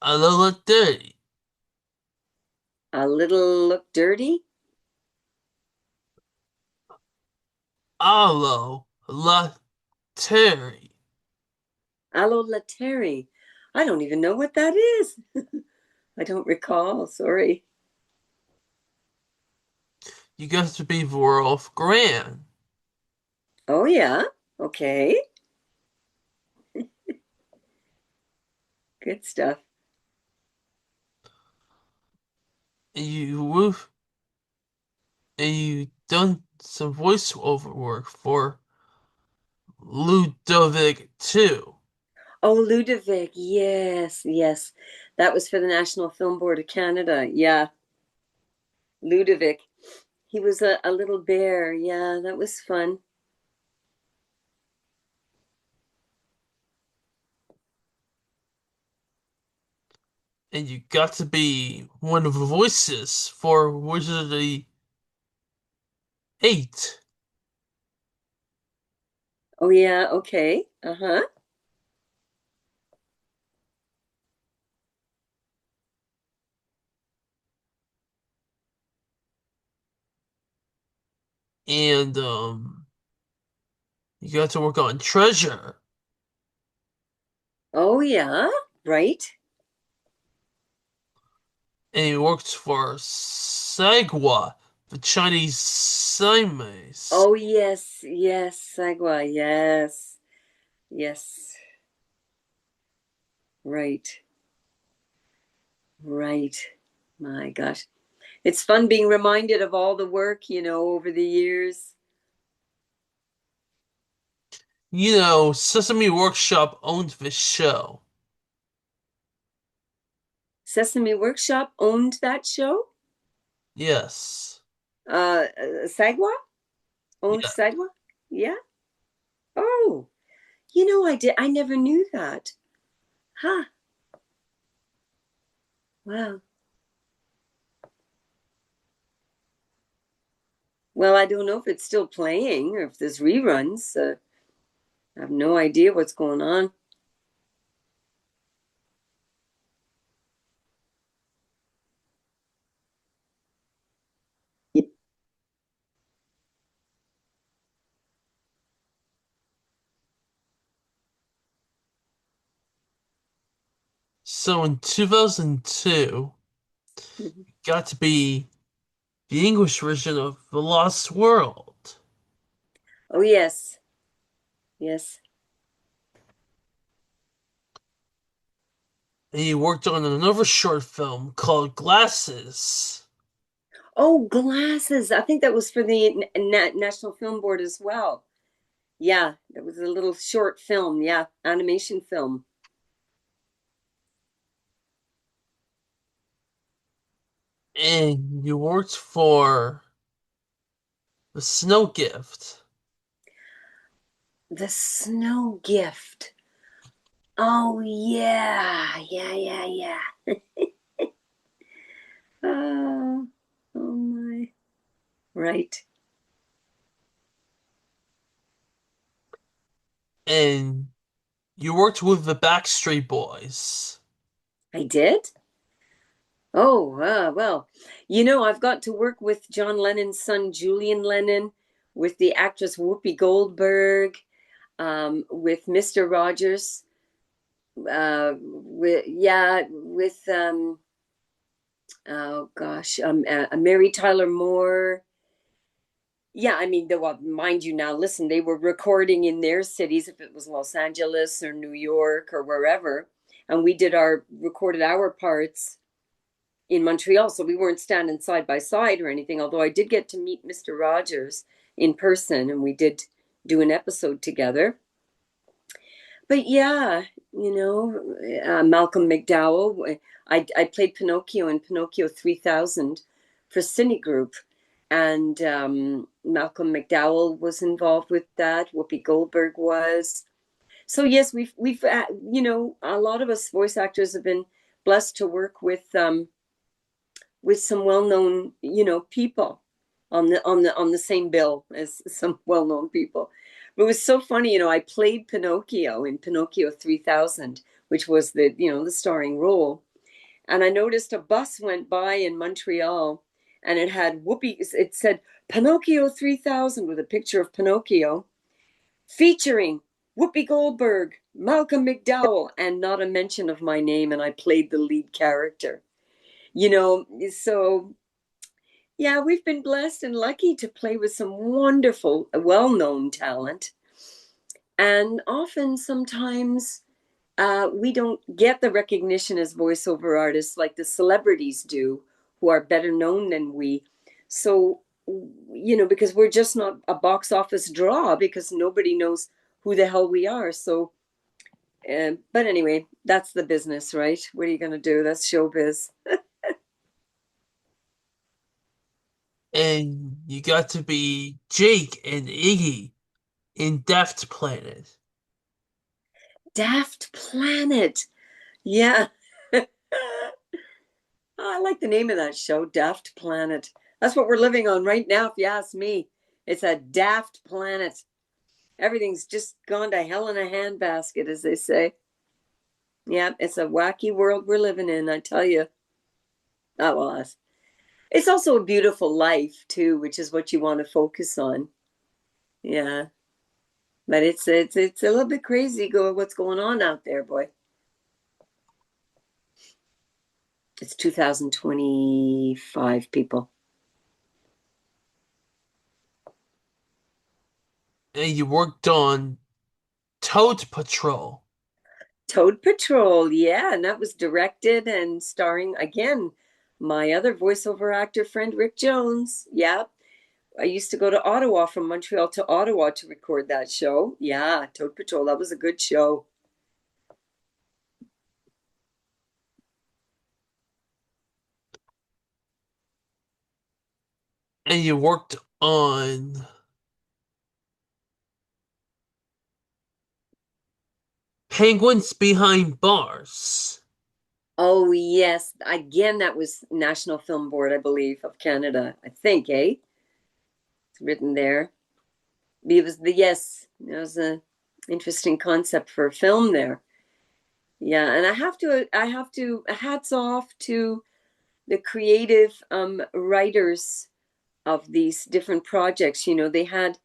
Hello Latte. A Little Look Dirty? Hello Latte. Allo Lateri. I don't even know what that is. I don't recall. Sorry. You got to be Vorolf Grand. Oh, yeah. Okay. Good stuff. You and you done some voiceover work for Ludovic too. Oh, Ludovic. Yes, yes. That was for the National Film Board of Canada. Yeah. Ludovic. He was a little bear. Yeah, that was fun. And you got to be one of the voices for Wizard of the 8. Oh, yeah. Okay. Uh huh. And you got to work on Treasure. Oh, yeah. Right. And he worked for Sagwa, the Chinese Siamese. Oh, yes. Yes. Sagwa. Yes. Yes. Right. Right. My gosh. It's fun being reminded of all the work, over the years. You know, Sesame Workshop owned this show. Sesame Workshop owned that show. Yes. Sagwa owned Yeah. Sagwa. Yeah. Oh, I never knew that. Huh. Wow. Well, I don't know if it's still playing or if there's reruns. I have no idea what's going on. So in 2002, got to be the English version of The Lost World. Oh, yes. Yes. And you worked on another short film called Glasses. Oh, Glasses. I think that was for the National Film Board as well. Yeah, it was a little short film. Yeah, animation film. And you worked for The Snow Gift. The Snow Gift. Oh, yeah. Yeah, yeah, yeah. Oh, oh my. Right. And you worked with the Backstreet Boys. I did? Oh, well, I've got to work with John Lennon's son, Julian Lennon, with the actress Whoopi Goldberg, with Mr. Rogers, with oh gosh, Mary Tyler Moore. Yeah, I mean, well, mind you, now listen, they were recording in their cities, if it was Los Angeles or New York or wherever, and we did recorded our parts in Montreal, so we weren't standing side by side or anything. Although I did get to meet Mr. Rogers in person, and we did do an episode together. But yeah, Malcolm McDowell. I played Pinocchio in Pinocchio 3000 for Cinegroup, and Malcolm McDowell was involved with that. Whoopi Goldberg was. So yes, we've a lot of us voice actors have been blessed to work with some well-known people on the same bill as some well-known people. But it was so funny, I played Pinocchio in Pinocchio 3000, which was the starring role. And I noticed a bus went by in Montreal, and it said Pinocchio 3000 with a picture of Pinocchio featuring Whoopi Goldberg, Malcolm McDowell, and not a mention of my name, and I played the lead character. So yeah, we've been blessed and lucky to play with some wonderful, well-known talent. And often, sometimes, we don't get the recognition as voiceover artists like the celebrities do, who are better known than we. So, because we're just not a box office draw because nobody knows who the hell we are. So, but anyway, that's the business, right? What are you going to do? That's showbiz. And you got to be Jake and Iggy in Daft Planet. Daft Planet. Yeah. Oh, I like the name of that show, Daft Planet. That's what we're living on right now, if you ask me. It's a daft planet. Everything's just gone to hell in a handbasket, as they say. Yeah, it's a wacky world we're living in, I tell you. Oh, well, it's also a beautiful life, too, which is what you want to focus on. Yeah. But it's a little bit crazy what's going on out there, boy. It's 2025, people. And you worked on Toad Patrol. Toad Patrol, yeah, and that was directed and starring again my other voiceover actor friend Rick Jones. Yeah, I used to go to Ottawa from Montreal to Ottawa to record that show. Yeah, Toad Patrol, that was a good show. And you worked on Penguins Behind Bars. Oh, yes. Again, that was National Film Board, I believe, of Canada. I think, eh? It's written there. It was an interesting concept for a film there. Yeah, and I have to hats off to the creative writers of these different projects. You know, they had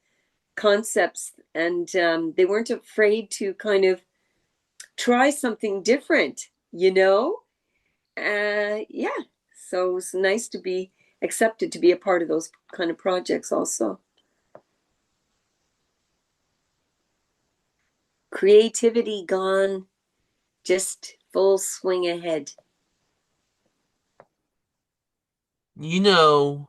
concepts and they weren't afraid to kind of try something different, you know? Yeah, so it's nice to be accepted to be a part of those kind of projects also. Creativity gone, just full swing ahead. You know,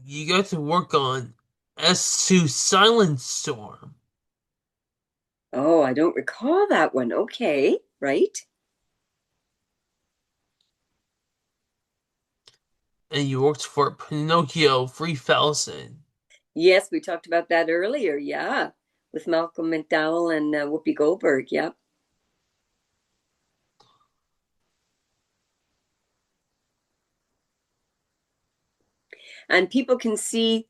you got to work on S2 Silent Storm, Oh, I don't recall that one. Okay, right? and you worked for Pinocchio 3000. Yes, we talked about that earlier. Yeah, with Malcolm McDowell and Whoopi Goldberg. Yep. And people can see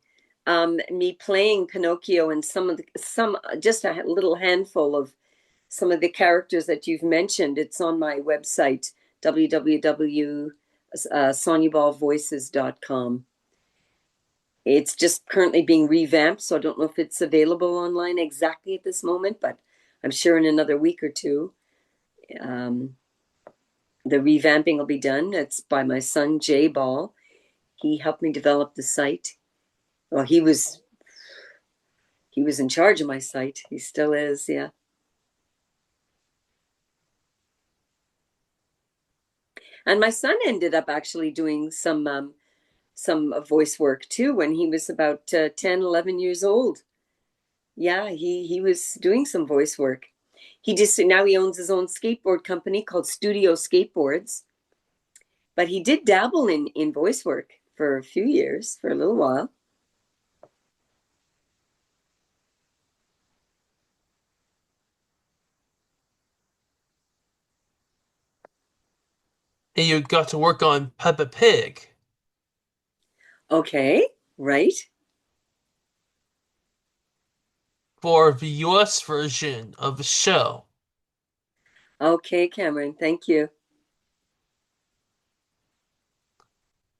me playing Pinocchio and some just a little handful of some of the characters that you've mentioned. It's on my website, www.sonjaballvoices.com. It's just currently being revamped, so I don't know if it's available online exactly at this moment, but I'm sure in another week or two, um, the revamping will be done. It's by my son, Jay Ball. He helped me develop the site. Well, he was in charge of my site. He still is, yeah. And my son ended up actually doing some voice work too when he was about 10, 11 years old. Yeah, he was doing some voice work. He just now he owns his own skateboard company called Studio Skateboards. But he did dabble in voice work for a few years, for a little while. And you got to work on Peppa Pig Okay, right. for the US version of the show. Okay, Cameron, thank you.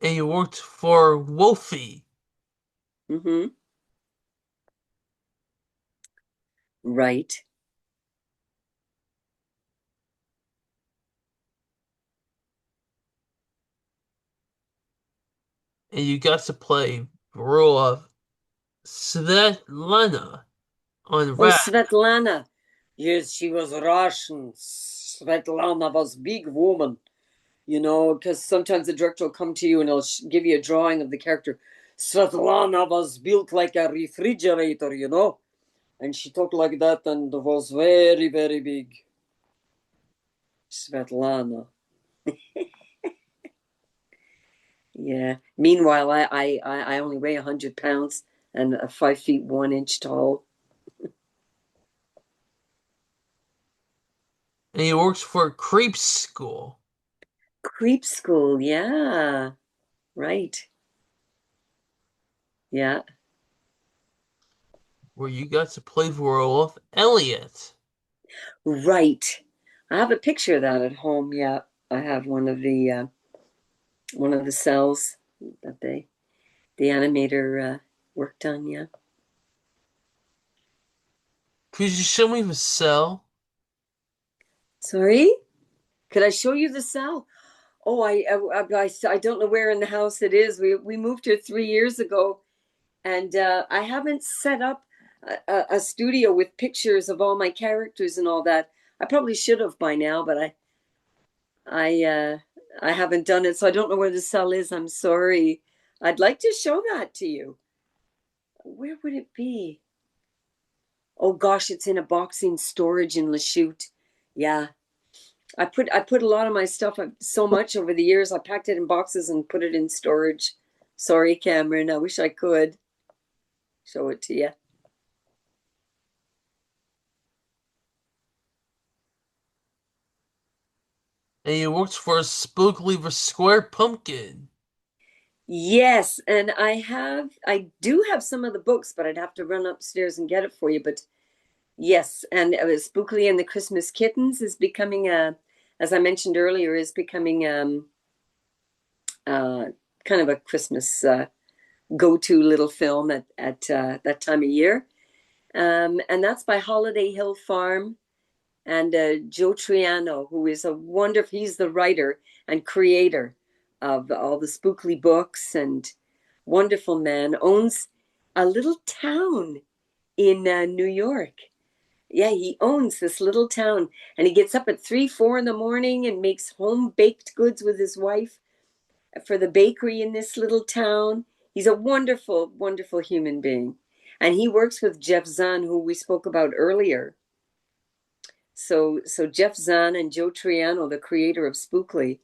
And you worked for Wolfie, Mm-hmm. Right. and you got to play the role of Svetlana on Oh, Rap. Svetlana. Yes, she was Russian. Svetlana was big woman, you know, because sometimes the director will come to you and he'll give you a drawing of the character. Svetlana was built like a refrigerator, you know, and she talked like that and was very, very big. Svetlana. Yeah. Meanwhile, I only weigh 100 pounds and 5 feet 1 inch tall. And he works for Creep School, Creep school, yeah. Right. Yeah. where you got to play the role of Elliot. Right. I have a picture of that at home. Yeah. I have one of the cells that the animator worked on, yeah. Could you show me the cell? Sorry? Could I show you the cell? Oh, I don't know where in the house it is. We moved here 3 years ago, and I haven't set up a studio with pictures of all my characters and all that. I probably should have by now, but I I haven't done it, so I don't know where the cell is. I'm sorry. I'd like to show that to you. Where would it be? Oh gosh, it's in a boxing storage in Lachute. Yeah, I put a lot of my stuff so much over the years. I packed it in boxes and put it in storage. Sorry, Cameron. I wish I could show it to you. And you worked for Spookley the Square Pumpkin. Yes, and I do have some of the books, but I'd have to run upstairs and get it for you. But yes, and Spookley and the Christmas Kittens is becoming as I mentioned earlier, is becoming uh, kind of a Christmas go-to little film at that time of year. And that's by Holiday Hill Farm and Joe Triano, who is a wonderful, he's the writer and creator of all the Spookley books, and wonderful man, owns a little town in New York. Yeah, he owns this little town, and he gets up at 3, 4 in the morning and makes home baked goods with his wife for the bakery in this little town. He's a wonderful, wonderful human being. And he works with Jeff Zahn, who we spoke about earlier. So Jeff Zahn and Joe Triano, the creator of Spookley,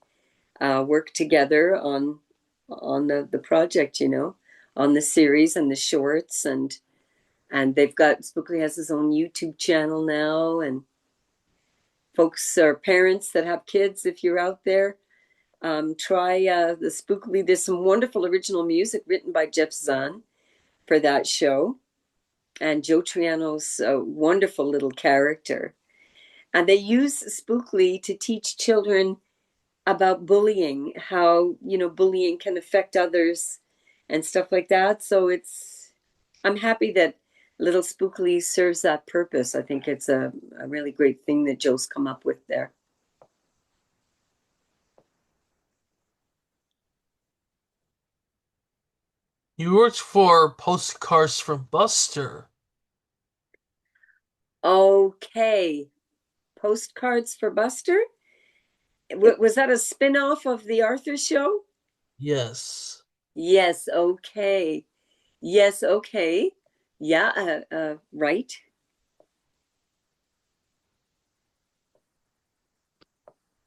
work together on the project, on the series and the shorts, and they've got Spookley has his own YouTube channel now, and folks or parents that have kids, if you're out there, try the Spookley. There's some wonderful original music written by Jeff Zahn for that show, and Joe Triano's a wonderful little character. And they use Spookley to teach children about bullying, how, bullying can affect others and stuff like that. So I'm happy that Little Spookley serves that purpose. I think it's a really great thing that Joe's come up with there. You worked for Postcards from Buster. Okay. Postcards for Buster? Was that a spin-off of the Arthur show? Yes. Yes, okay. Yes, okay. Yeah, right.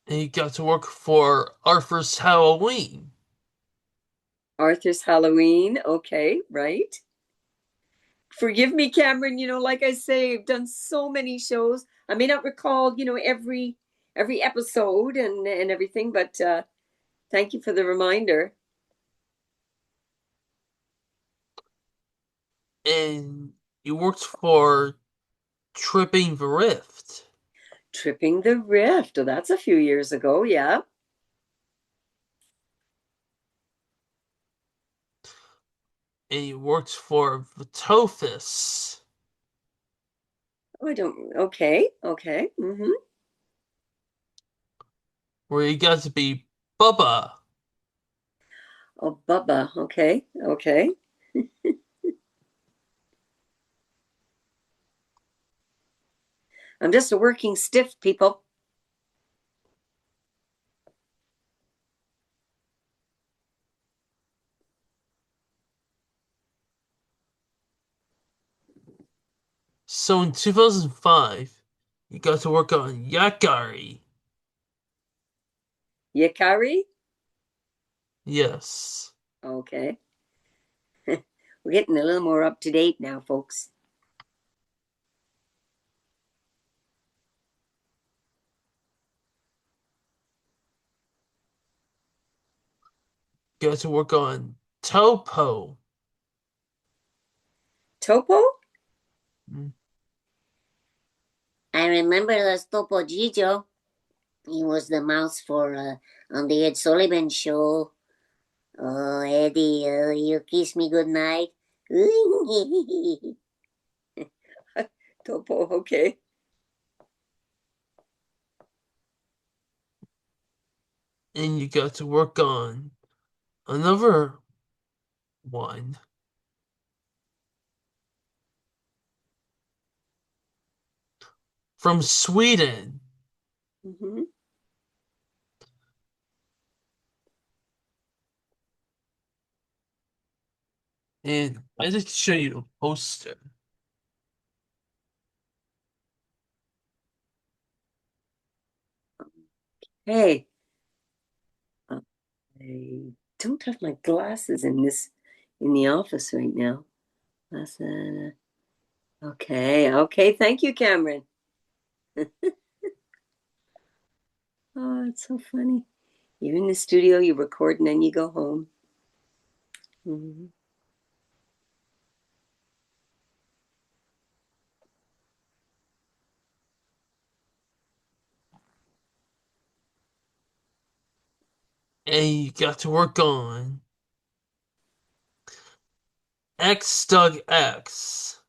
And you got to work for Arthur's Halloween. Arthur's Halloween, okay, right. Forgive me, Cameron, like I say, I've done so many shows. I may not recall, every episode and everything, but thank you for the reminder. And you worked for Tripping the Rift. Tripping the Rift. Oh, that's a few years ago, yeah. And you worked for the Tophus, Oh, I don't, okay, okay. Mm-hmm. where you got to be Bubba. Oh, Bubba, okay, okay. I'm just a working stiff, people. So in 2005, you got to work on Yakari. Yakari? Yes. Okay. We're getting a little more up to date now, folks. Got to work on Topo. Topo? Mm. I remember the Topo Gigio. He was the mouse for on the Ed Sullivan show. Oh, Eddie, you kiss me goodnight. Topo, okay. And you got to work on another one from Sweden. Mm-hmm. And I just show you a poster. Hey, I don't have my glasses in the office right now. Okay, okay. Thank you, Cameron. Oh, it's so funny. You're in the studio, you record, and then you go home. Mm-hmm. And you got to work on X Doug X.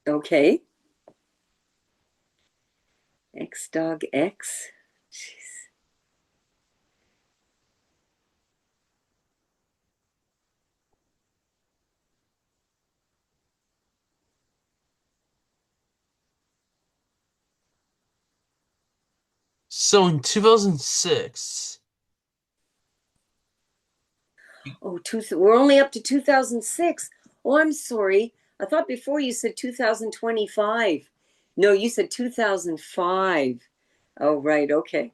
Okay. X Dog X. Jeez. So in 2006, Oh, we're only up to 2006. Oh, I'm sorry. I thought before you said 2025. No, you said 2005. Oh, right. Okay.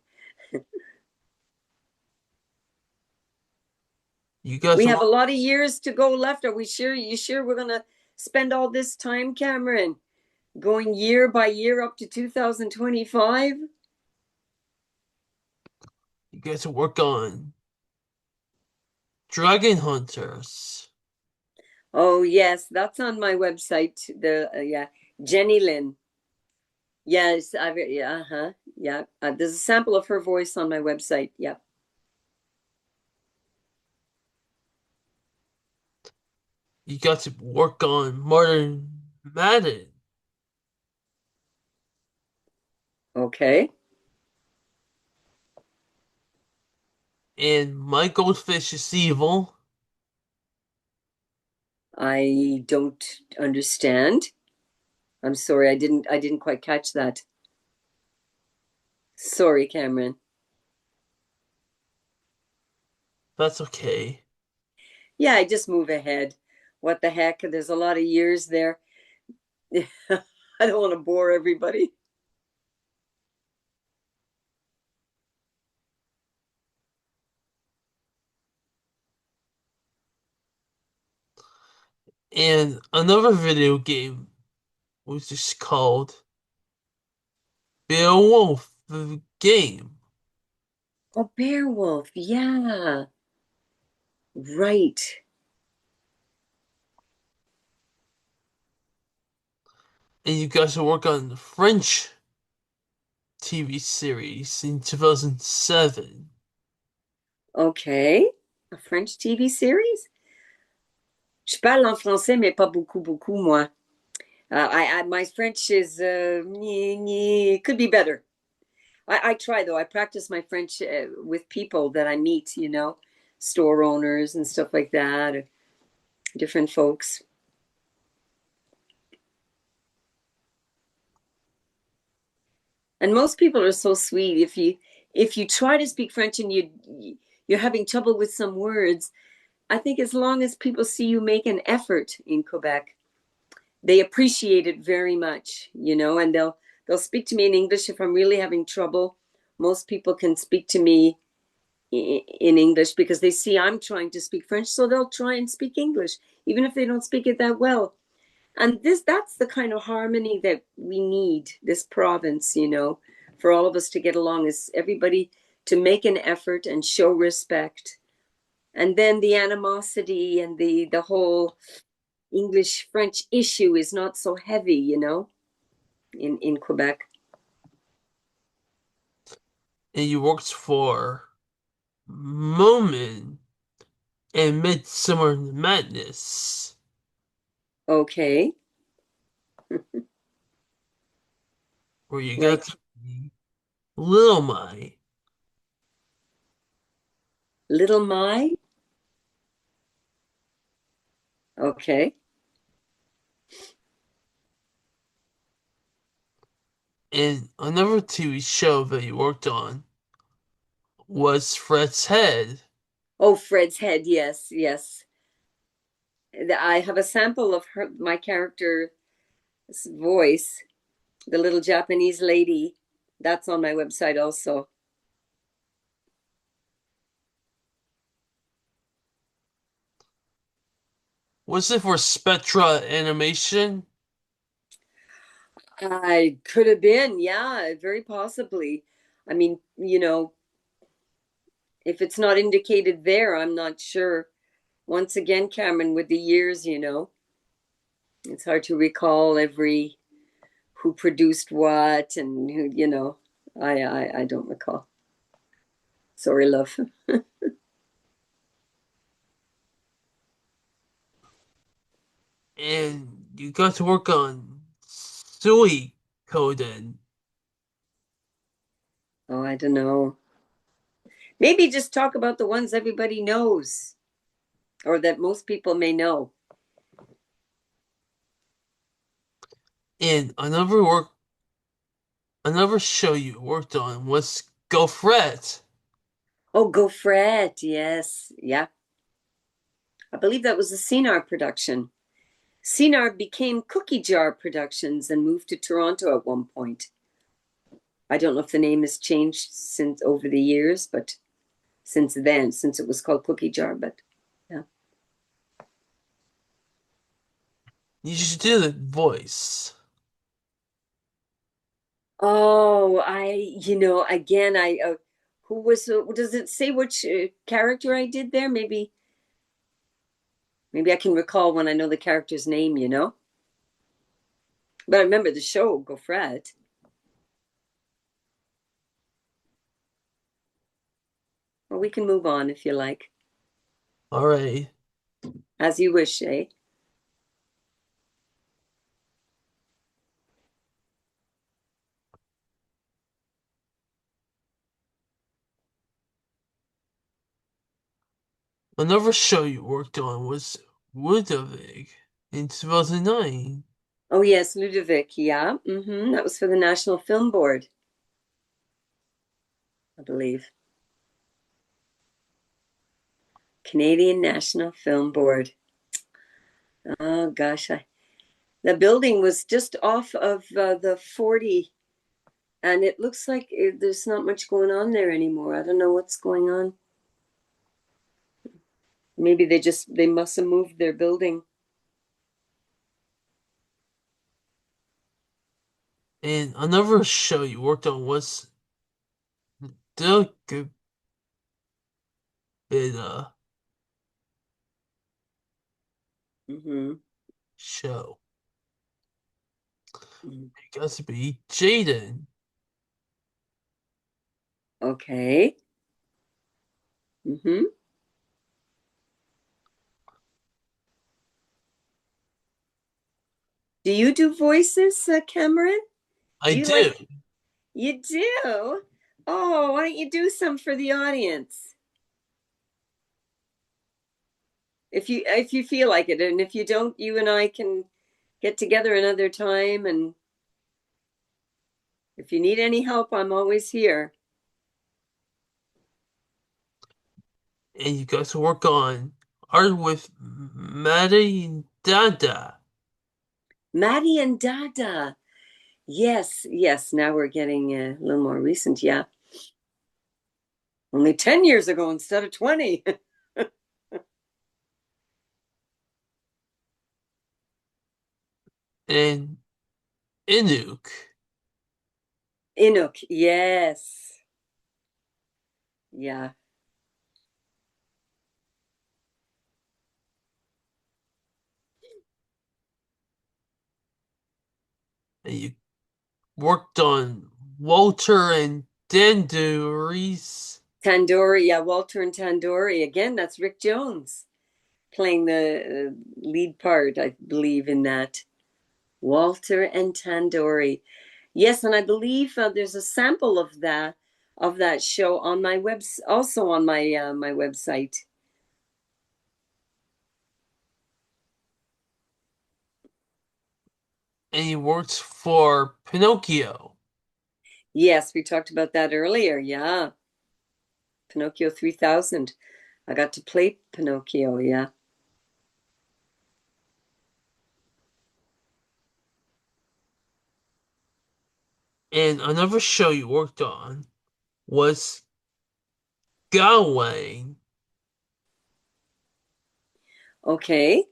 you got We to have a work, lot of years to go left. Are we sure? You sure we're going to spend all this time, Cameron, going year by year up to 2025? you got to work on Dragon Hunters. Oh, yes. That's on my website. Yeah, Jenny Lynn. Yes, yeah, uh-huh. Yeah. There's a sample of her voice on my website. Yeah. You got to work on Martin Madden Okay. and My Goldfish is Evil. I don't understand. I'm sorry, I didn't quite catch that. Sorry, Cameron. That's okay. Yeah, I just move ahead. What the heck? There's a lot of years there. I don't want to bore everybody. And another video game was just called Beowulf the Game. Oh, Beowulf. Yeah. Right. And you guys will work on the French TV series in 2007. Okay. A French TV series? Je parle en français, mais pas beaucoup, beaucoup, moi. My French is could be better. I try though. I practice my French with people that I meet, store owners and stuff like that, or different folks. And most people are so sweet. If you try to speak French and you're having trouble with some words, I think as long as people see you make an effort in Quebec, they appreciate it very much, and they'll speak to me in English if I'm really having trouble. Most people can speak to me in English because they see I'm trying to speak French, so they'll try and speak English, even if they don't speak it that well. And that's the kind of harmony that we need, this province, for all of us to get along, is everybody to make an effort and show respect. And then the animosity and the whole English French issue is not so heavy, in Quebec. And you worked for Moment and Midsummer Madness, Okay. where you got Like to be Little My. Little My. Okay. And another TV show that you worked on was Fred's Head. Oh, Fred's Head. Yes, yes. I have a sample of my character's voice, the little Japanese lady. That's on my website also. Was it for Spectra Animation? I could have been, yeah, very possibly. I mean, if it's not indicated there, I'm not sure. Once again, Cameron, with the years, it's hard to recall every who produced what and who, I don't recall. Sorry, love. And you got to work on Sui Coden. Oh, I don't know. Maybe just talk about the ones everybody knows or that most people may know. And another show you worked on was Go Fret. Oh, Go Fred. Yes. Yeah. I believe that was a CNR production. CNR became Cookie Jar Productions and moved to Toronto at one point. I don't know if the name has changed since over the years, but since then, since it was called Cookie Jar, but yeah. You should do the voice. Oh, again, who was, does it say which character I did there? Maybe I can recall when I know the character's name. But I remember the show, Go Fred. Well, we can move on if you like, All right. as you wish, eh? Another show you worked on was Ludwig in 2009. Oh, yes, Ludovic. Yeah. That was for the National Film Board, I believe. Canadian National Film Board. Oh, gosh. The building was just off of the 40, and it looks like there's not much going on there anymore. I don't know what's going on. Maybe they must have moved their building. And another show you worked on was the Beta Mm-hmm. show. It got to be Jaden. Okay. Mm-hmm. Do you do voices, Cameron? I Do you do. like, you do? Oh, why don't you do some for the audience? If you feel like it, and if you don't, you and I can get together another time, and if you need any help, I'm always here. And you got to work on art with Maddie and Dada. Maddie and Dada. Yes, yes. Now we're getting a little more recent. Yeah. Only 10 years ago instead of 20. And Inuk. Inuk. Yes. Yeah. And you worked on Walter and Danduris. Tandoori. Yeah. Walter and Tandoori. Again, that's Rick Jones playing the lead part, I believe, in that. Walter and Tandoori. Yes, and I believe there's a sample of that show on my also on my website. And he worked for Pinocchio. Yes, we talked about that earlier. Yeah, Pinocchio 3000. I got to play Pinocchio. Yeah. And another show you worked on was Gawain, Okay.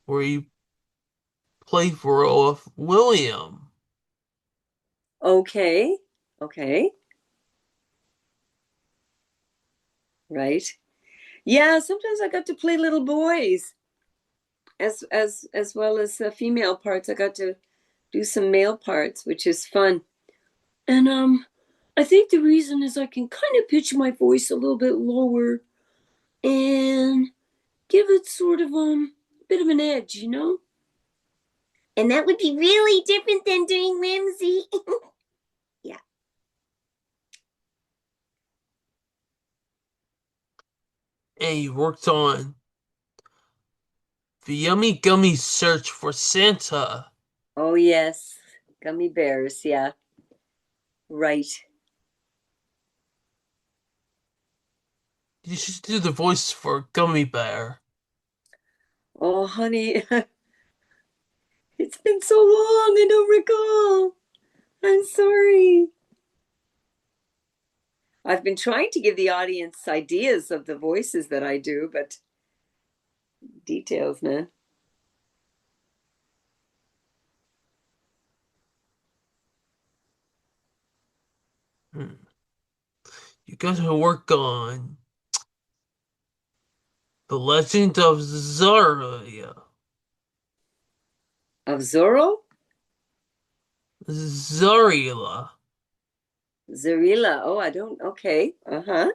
where you played the role of William. Okay. Okay. Right. Yeah, sometimes I got to play little boys as well as female parts. I got to do some male parts, which is fun. And I think the reason is I can kind of pitch my voice a little bit lower and give it sort of a bit of an edge, you know? And that would be really different than doing Wimzie. Yeah. And he worked on the Yummy Gummy Search for Santa. Oh yes. Gummy bears, yeah. Right. You should do the voice for Gummy Bear. Oh honey, it's been so long, I don't recall. I'm sorry. I've been trying to give the audience ideas of the voices that I do, but details, man. Hmm. You got to work on The Legend of Zarya. Of Zorro? Zarila. Zarila. Oh, I don't. Okay. Uh huh.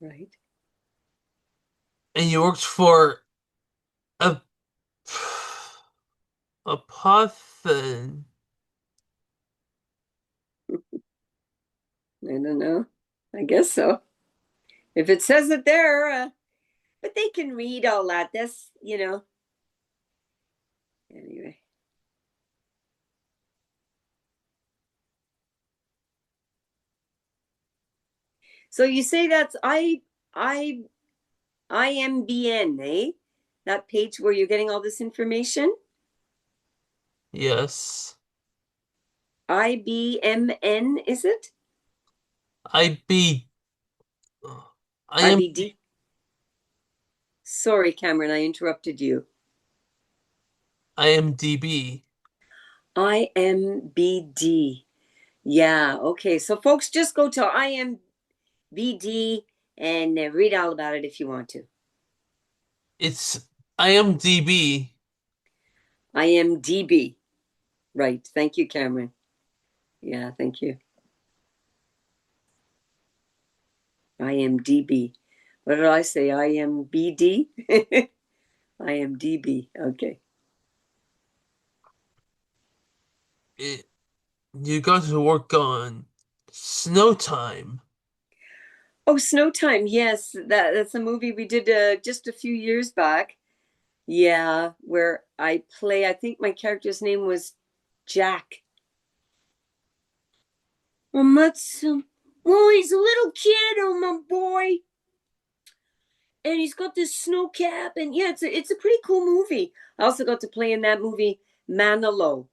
Right. And you worked for a Apothen. I don't know. I guess so. If it says it there, but they can read all that. That's, you know. Anyway. So you say that's I IMBN, eh? That page where you're getting all this information? Yes. IBMN, is it? IB. I am. IBD. Sorry, Cameron, I interrupted you. IMDb. IMBD. Yeah, okay. So, folks, just go to IMBD and read all about it if you want to. It's IMDb. IMDB. Right. Thank you, Cameron. Yeah, thank you. IMDB. What did I say? IMBD? IMDB. Okay. It, you got to work on Snow Time. Oh, Snow Time. Yes, that's a movie we did just a few years back. Yeah, where I play, I think my character's name was Jack. That's well, he's a little kid, oh my boy, and he's got this snow cap, and yeah, it's a pretty cool movie. I also got to play in that movie Manilow.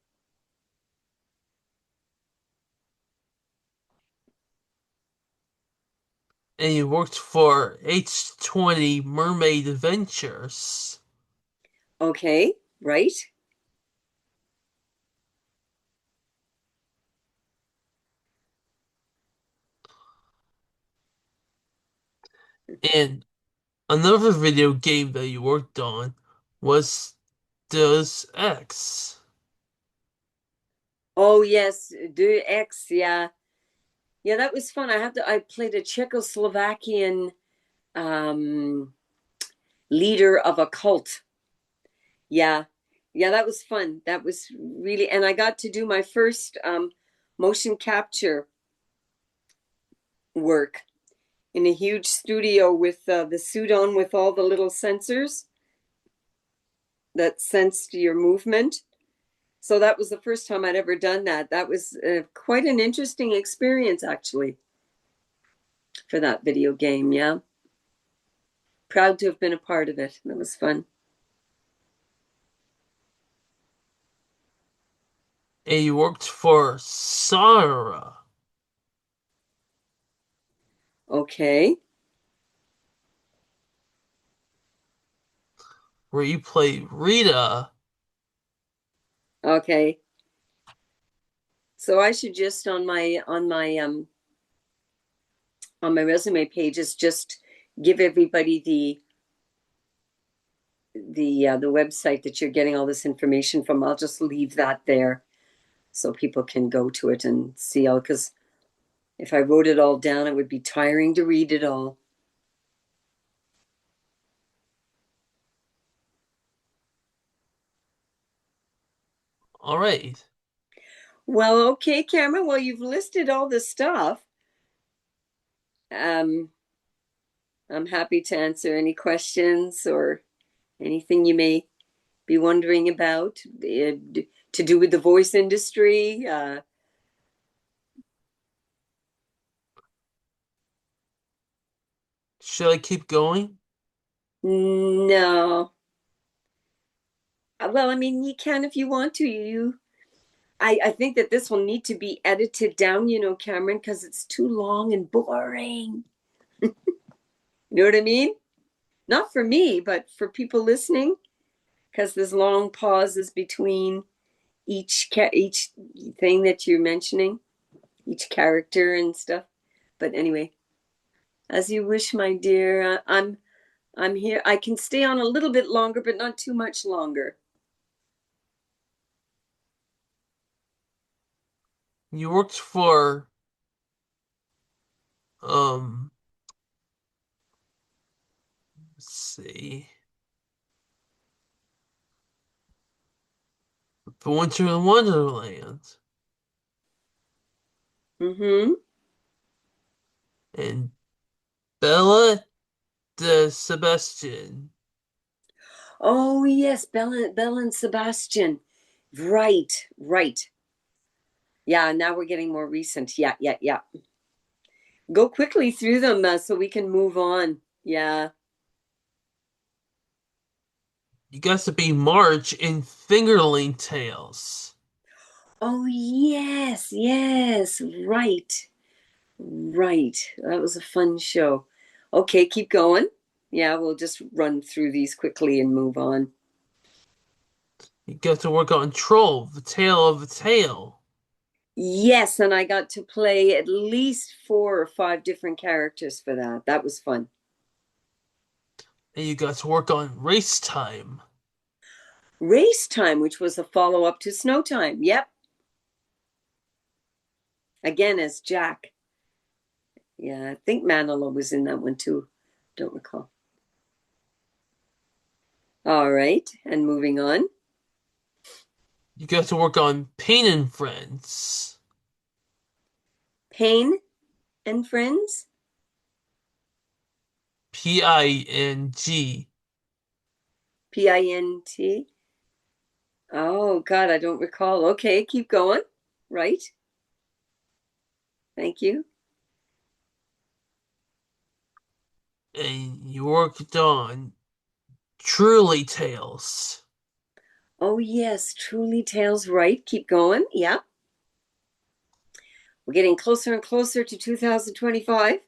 And you worked for H20 Mermaid Adventures. Okay, right? And another video game that you worked on was Deus Ex. Oh yes, Do X, yeah. Yeah, that was fun. I played a Czechoslovakian um leader of a cult. Yeah. Yeah, that was fun. That was really, and I got to do my first motion capture work in a huge studio with the suit on with all the little sensors that sensed your movement. So that was the first time I'd ever done that. That was quite an interesting experience, actually, for that video game. Yeah. Proud to have been a part of it. That was fun. And you worked for Sarah. Okay. where you play Rita. Okay. So I should just on my resume pages just give everybody the website that you're getting all this information from. I'll just leave that there so people can go to it and see all, because if I wrote it all down, it would be tiring to read it all. All right. Well, okay, Cameron. Well, you've listed all the stuff. Um, I'm happy to answer any questions or anything you may be wondering about to do with the voice industry. Should I keep going? No. Well, I mean, you can if you want to. I think that this will need to be edited down, Cameron, because it's too long and boring. You know what I mean? Not for me, but for people listening, because there's long pauses between each thing that you're mentioning, each character and stuff. But anyway, as you wish, my dear. I'm here. I can stay on a little bit longer, but not too much longer. You worked for um let's see. The Winter in Wonderland Mm-hmm. and Bella de Sebastian. Oh yes, Bella and Sebastian. Right, right. Yeah, now we're getting more recent. Yeah, yeah, yeah. Go quickly through them so we can move on. Yeah. You got to be Marge in Fingerling Tales. Oh yes, yes. Right, right. That was a fun show. Okay, keep going. Yeah, we'll just run through these quickly and move on. You got to work on Troll, the Tale of a Tale. Yes, and I got to play at least 4 or 5 different characters for that. That was fun. And you got to work on Race Time. Race Time, which was a follow up to Snow Time. Yep. Again, as Jack. Yeah, I think Manilow was in that one too. Don't recall. All right, and moving on. You got to work on Pain and Friends. Pain and Friends. Ping. Pint. Oh, God, I don't recall. Okay, keep going. Right. Thank you. And you worked on Truly Tales. Oh, yes, Truly Tales. Right. Keep going. Yeah. We're getting closer and closer to 2025.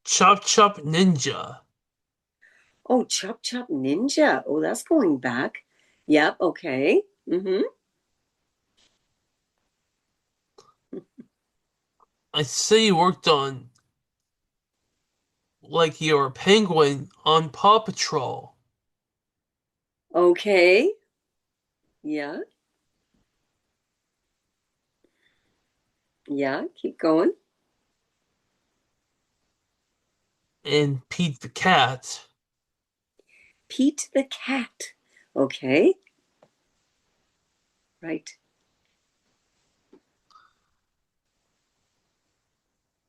Chop Chop Ninja. Oh, Chop Chop Ninja. Oh, that's going back. Yep. Okay. Mm-hmm. I say you worked on like you're a penguin on Paw Patrol. Okay. Yeah. Yeah. Keep going. And Pete the Cat. Pete the Cat. Okay. Right.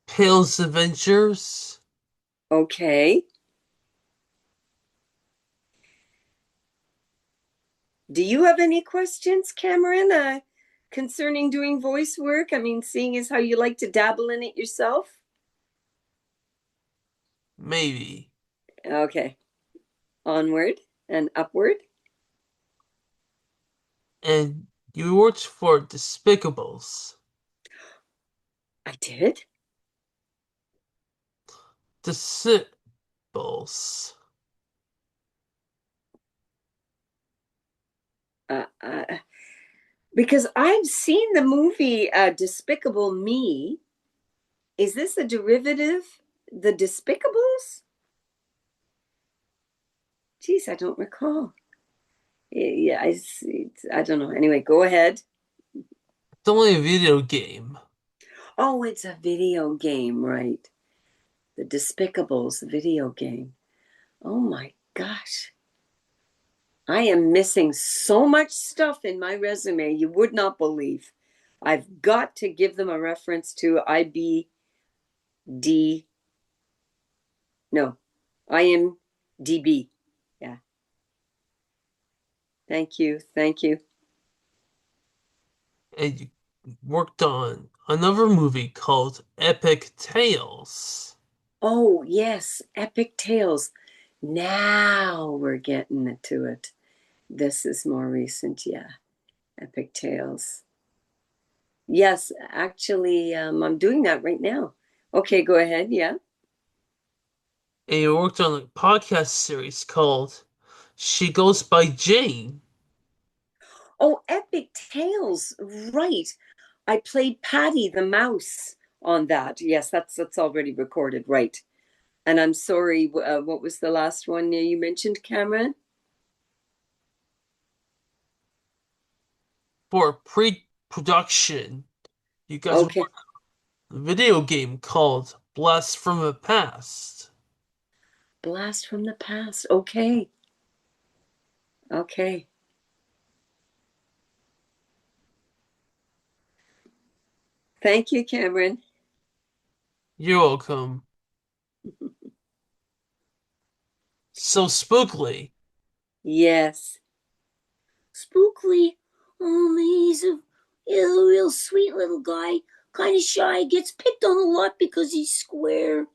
Pale's Adventures. Okay. Do you have any questions, Cameron, concerning doing voice work? I mean, seeing as how you like to dabble in it yourself. Maybe. Okay. Onward and upward. And you worked for Despicables. I did. Disciples. Because I've seen the movie Despicable Me. Is this a derivative? The Despicables? Geez, I don't recall. Yeah, I don't know. Anyway, go ahead. It's only a video game. Oh, it's a video game, right? The Despicables video game. Oh my gosh. I am missing so much stuff in my resume you would not believe. I've got to give them a reference to IMDb. Yeah. Thank you. Thank you. And you worked on another movie called Epic Tales. Oh, yes. Epic Tales. Now we're getting to it. This is more recent. Yeah. Epic Tales. Yes, actually, I'm doing that right now. Okay, go ahead. Yeah. And you worked on a podcast series called She Goes by Jane. Oh, Epic Tales. Right. I played Patty the mouse on that. Yes, that's already recorded. Right. And I'm sorry, what was the last one you mentioned, Cameron? For pre-production, you guys Okay. worked on a video game called Blast from the Past. Blast from the past. Okay. Okay. Thank you, Cameron. You're welcome. So Spookly. Yes. Spookley. He's a real sweet little guy. Kind of shy. Gets picked on a lot because he's square.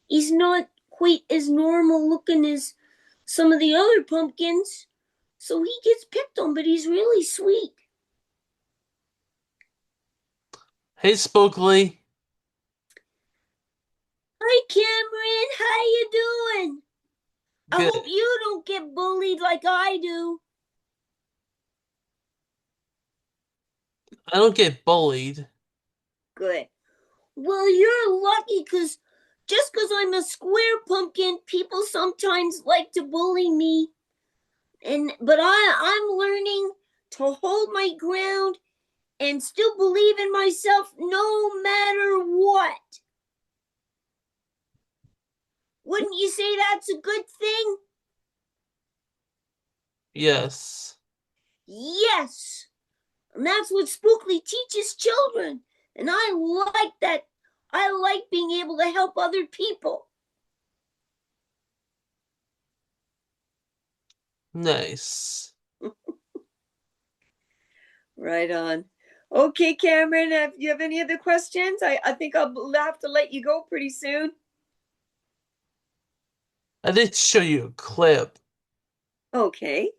He's not quite as normal looking as some of the other pumpkins. So he gets picked on, but he's really sweet. Hey Spookly. Hi, Cameron. How you doing? I Good. hope you don't get bullied like I do. I don't get bullied. Good. Well, you're lucky because just because I'm a square pumpkin, people sometimes like to bully me. But I'm learning to hold my ground and still believe in myself no matter what. Wouldn't you say that's a good thing? Yes. Yes. And that's what Spookley teaches children. And I like that. I like being able to help other people. Nice. Right on. Okay, Cameron, do you have any other questions? I think I'll have to let you go pretty soon. I did show you a clip. Okay.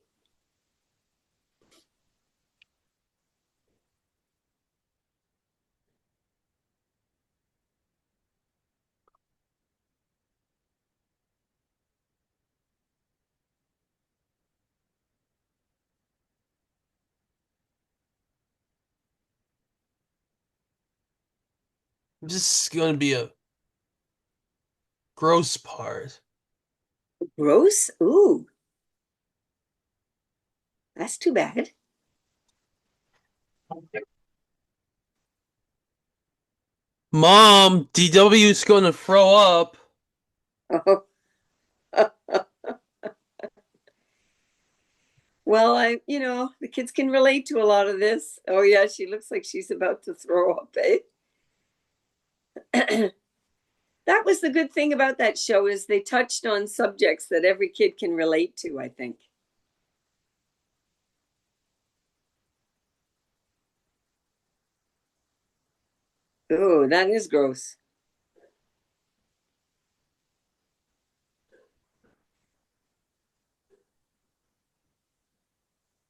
This is going to be a gross part. Gross? Ooh, that's too bad. Mom, DW's going to throw up. Oh. Well, the kids can relate to a lot of this. Oh, yeah, she looks like she's about to throw up, eh? That was the good thing about that show is they touched on subjects that every kid can relate to, I think. Oh, that is gross.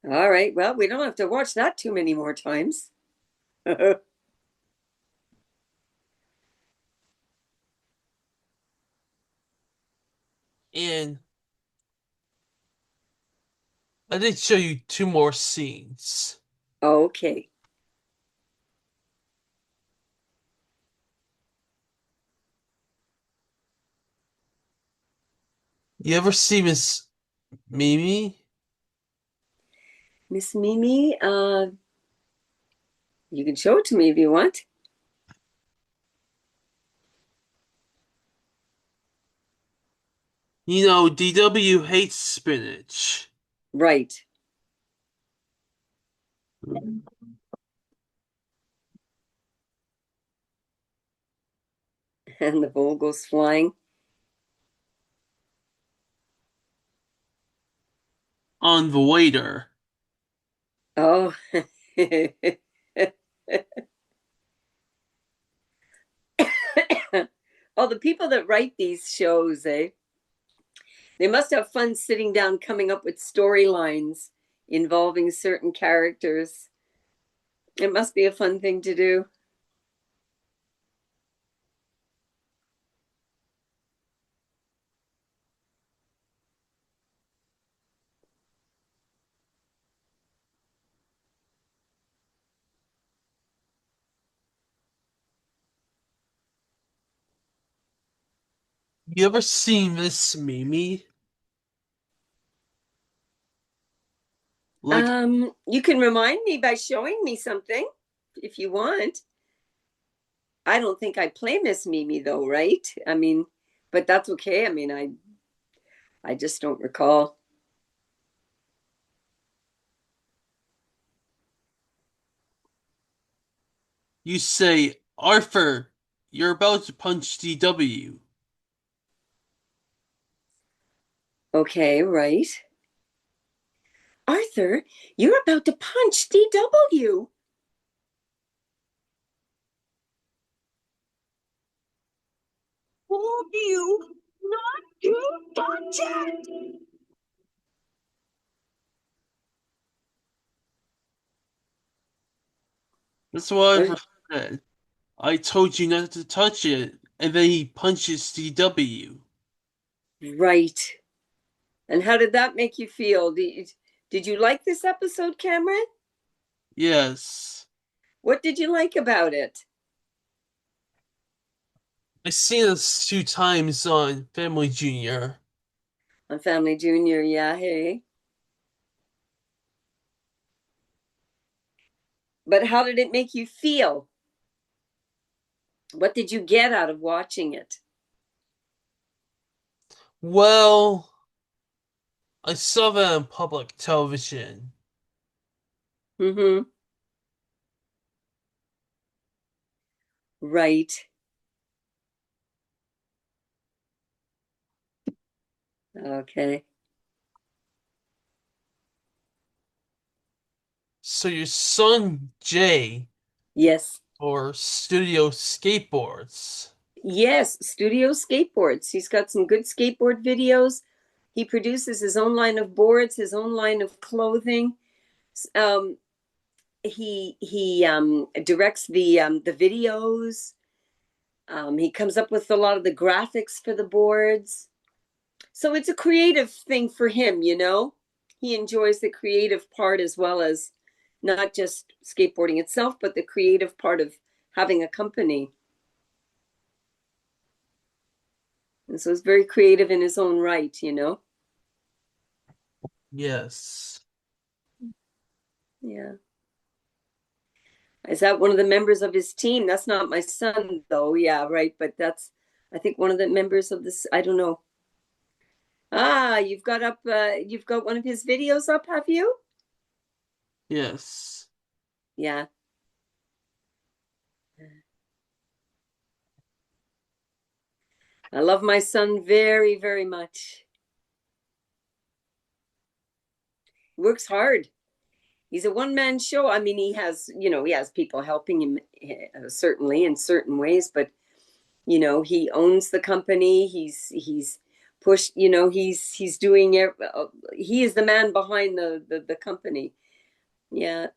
All right. Well, we don't have to watch that too many more times. and I did show you two more scenes. Okay. You ever see Miss Mimi? Miss Mimi, you can show it to me if you want. You know, DW hates spinach. Right. And the bowl goes flying. On the waiter. Oh. Oh, the people that write these shows, eh? They must have fun sitting down coming up with storylines involving certain characters. It must be a fun thing to do. You ever see Miss Mimi? Like, You can remind me by showing me something if you want. I don't think I play Miss Mimi though, right? I mean, but that's okay. I mean, I just don't recall. you say, Arthur, you're about to punch DW. Okay, right. Arthur, you're about to punch DW. Told you not to touch it. That's what What? Arthur said. I told you not to touch it, and then he punches DW. Right. And how did that make you feel? Did you like this episode, Cameron? Yes. What did you like about it? I seen this two times on Family Junior. On Family Junior, yeah, hey. But how did it make you feel? What did you get out of watching it? Well, I saw that on public television. Mm-hmm. Right. Okay. So your son Jay Yes. or Studio Skateboards. Yes, Studio Skateboards. He's got some good skateboard videos. He produces his own line of boards, his own line of clothing. Um, he directs the videos. He comes up with a lot of the graphics for the boards. So it's a creative thing for him, you know. He enjoys the creative part as well as not just skateboarding itself, but the creative part of having a company. And so it's very creative in his own right, you know. Yes. Yeah. Is that one of the members of his team? That's not my son, though. Yeah, right. But that's, I think, one of the members of this. I don't know. Ah, you've got one of his videos up, have you? Yes. Yeah. I love my son very, very much. He works hard. He's a one-man show. I mean, he has people helping him certainly in certain ways, but he owns the company. He's pushed, he's doing he is the man behind the company. Yeah,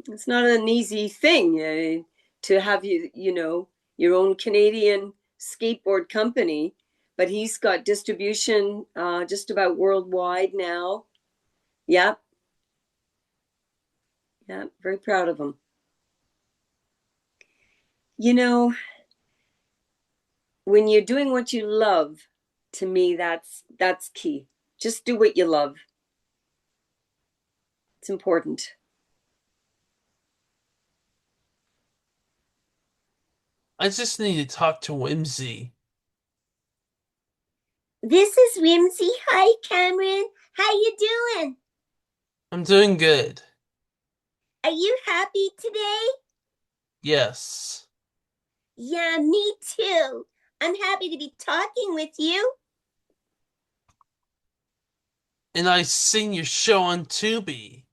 it's not an easy thing to have your own Canadian skateboard company, but he's got distribution just about worldwide now. Yep. Yeah, very proud of him. You know, when you're doing what you love, to me, that's key. Just do what you love. It's important. I just need to talk to Wimzie. This is Wimzie. Hi, Cameron. How you doing? I'm doing good. Are you happy today? Yes. Yeah, me too. I'm happy to be talking with you. And I seen your show on Tubi.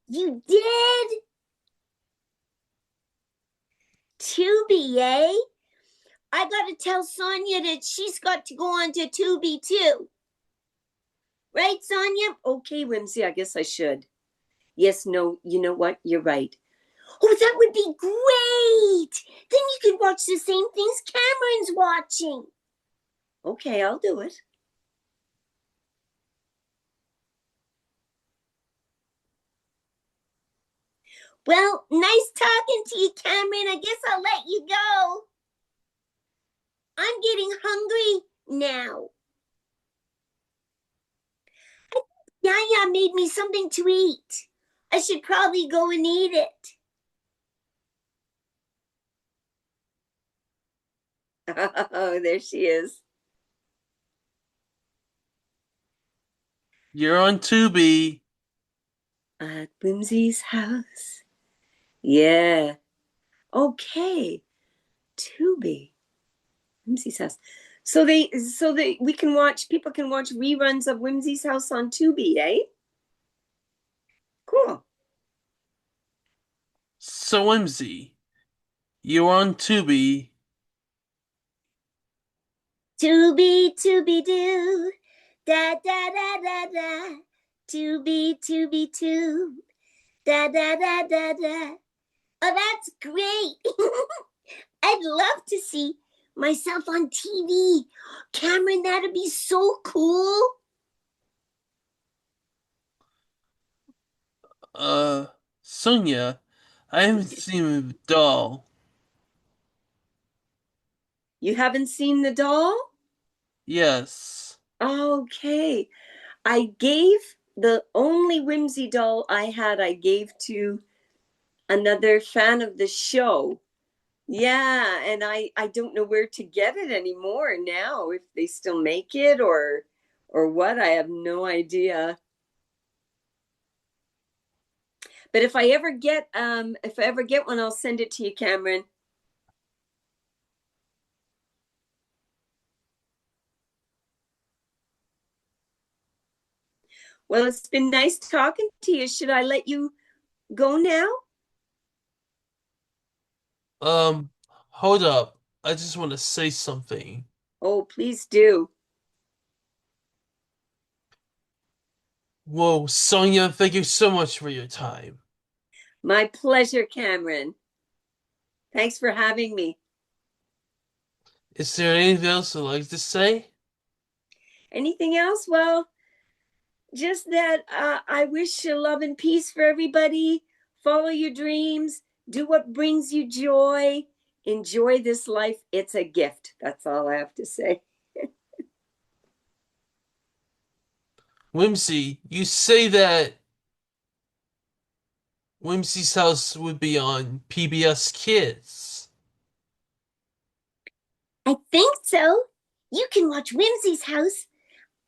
You did? Tubi, eh? I gotta tell Sonja that she's got to go on to Tubi too. Right, Sonja? Okay, Wimsey, I guess I should. Yes, no, you know what? You're right. Oh, that would be great. Then you could watch the same things Cameron's watching. Okay, I'll do it. Well, nice talking to you, Cameron. I guess I'll let you go. I'm getting hungry now. Yaya made me something to eat. I should probably go and eat it. Oh, there she is. You're on Tubi. At Whimsy's house. Yeah. Okay. Tubi. Whimsy's house. So they we can watch, people can watch reruns of Whimsy's house on Tubi, eh? Cool. So Wimzie, you're on Tubi. To be do. Da da da da da. To be too. Da da da da da. Oh, that's great. I'd love to see myself on TV. Cameron, that'd be so cool. Sonja, I haven't seen the doll. You haven't seen the doll? Yes. Okay. I gave the only Whimsy doll I had, I gave to another fan of the show. Yeah, and I don't know where to get it anymore now, if they still make it or what, I have no idea. But if I ever get one, I'll send it to you, Cameron. Well, it's been nice talking to you. Should I let you go now? Um, Hold up. I just want to say something. Oh, please do. Whoa, Sonja, thank you so much for your time. My pleasure, Cameron. Thanks for having me. Is there anything else you'd like to say? Anything else? Well, just that I wish you love and peace for everybody. Follow your dreams. Do what brings you joy. Enjoy this life. It's a gift. That's all I have to say. Wimsey, you say that Wimsey's house would be on PBS Kids. I think so. You can watch Wimsey's house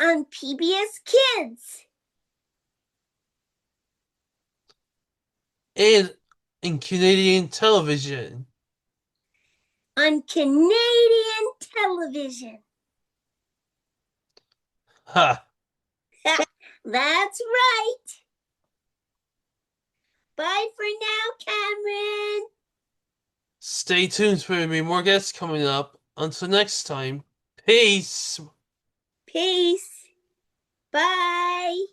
on PBS Kids. And in Canadian television. On Canadian television. Ha! That's right. Bye for now, Cameron. Stay tuned for more guests coming up. Until next time, peace! Peace. Bye.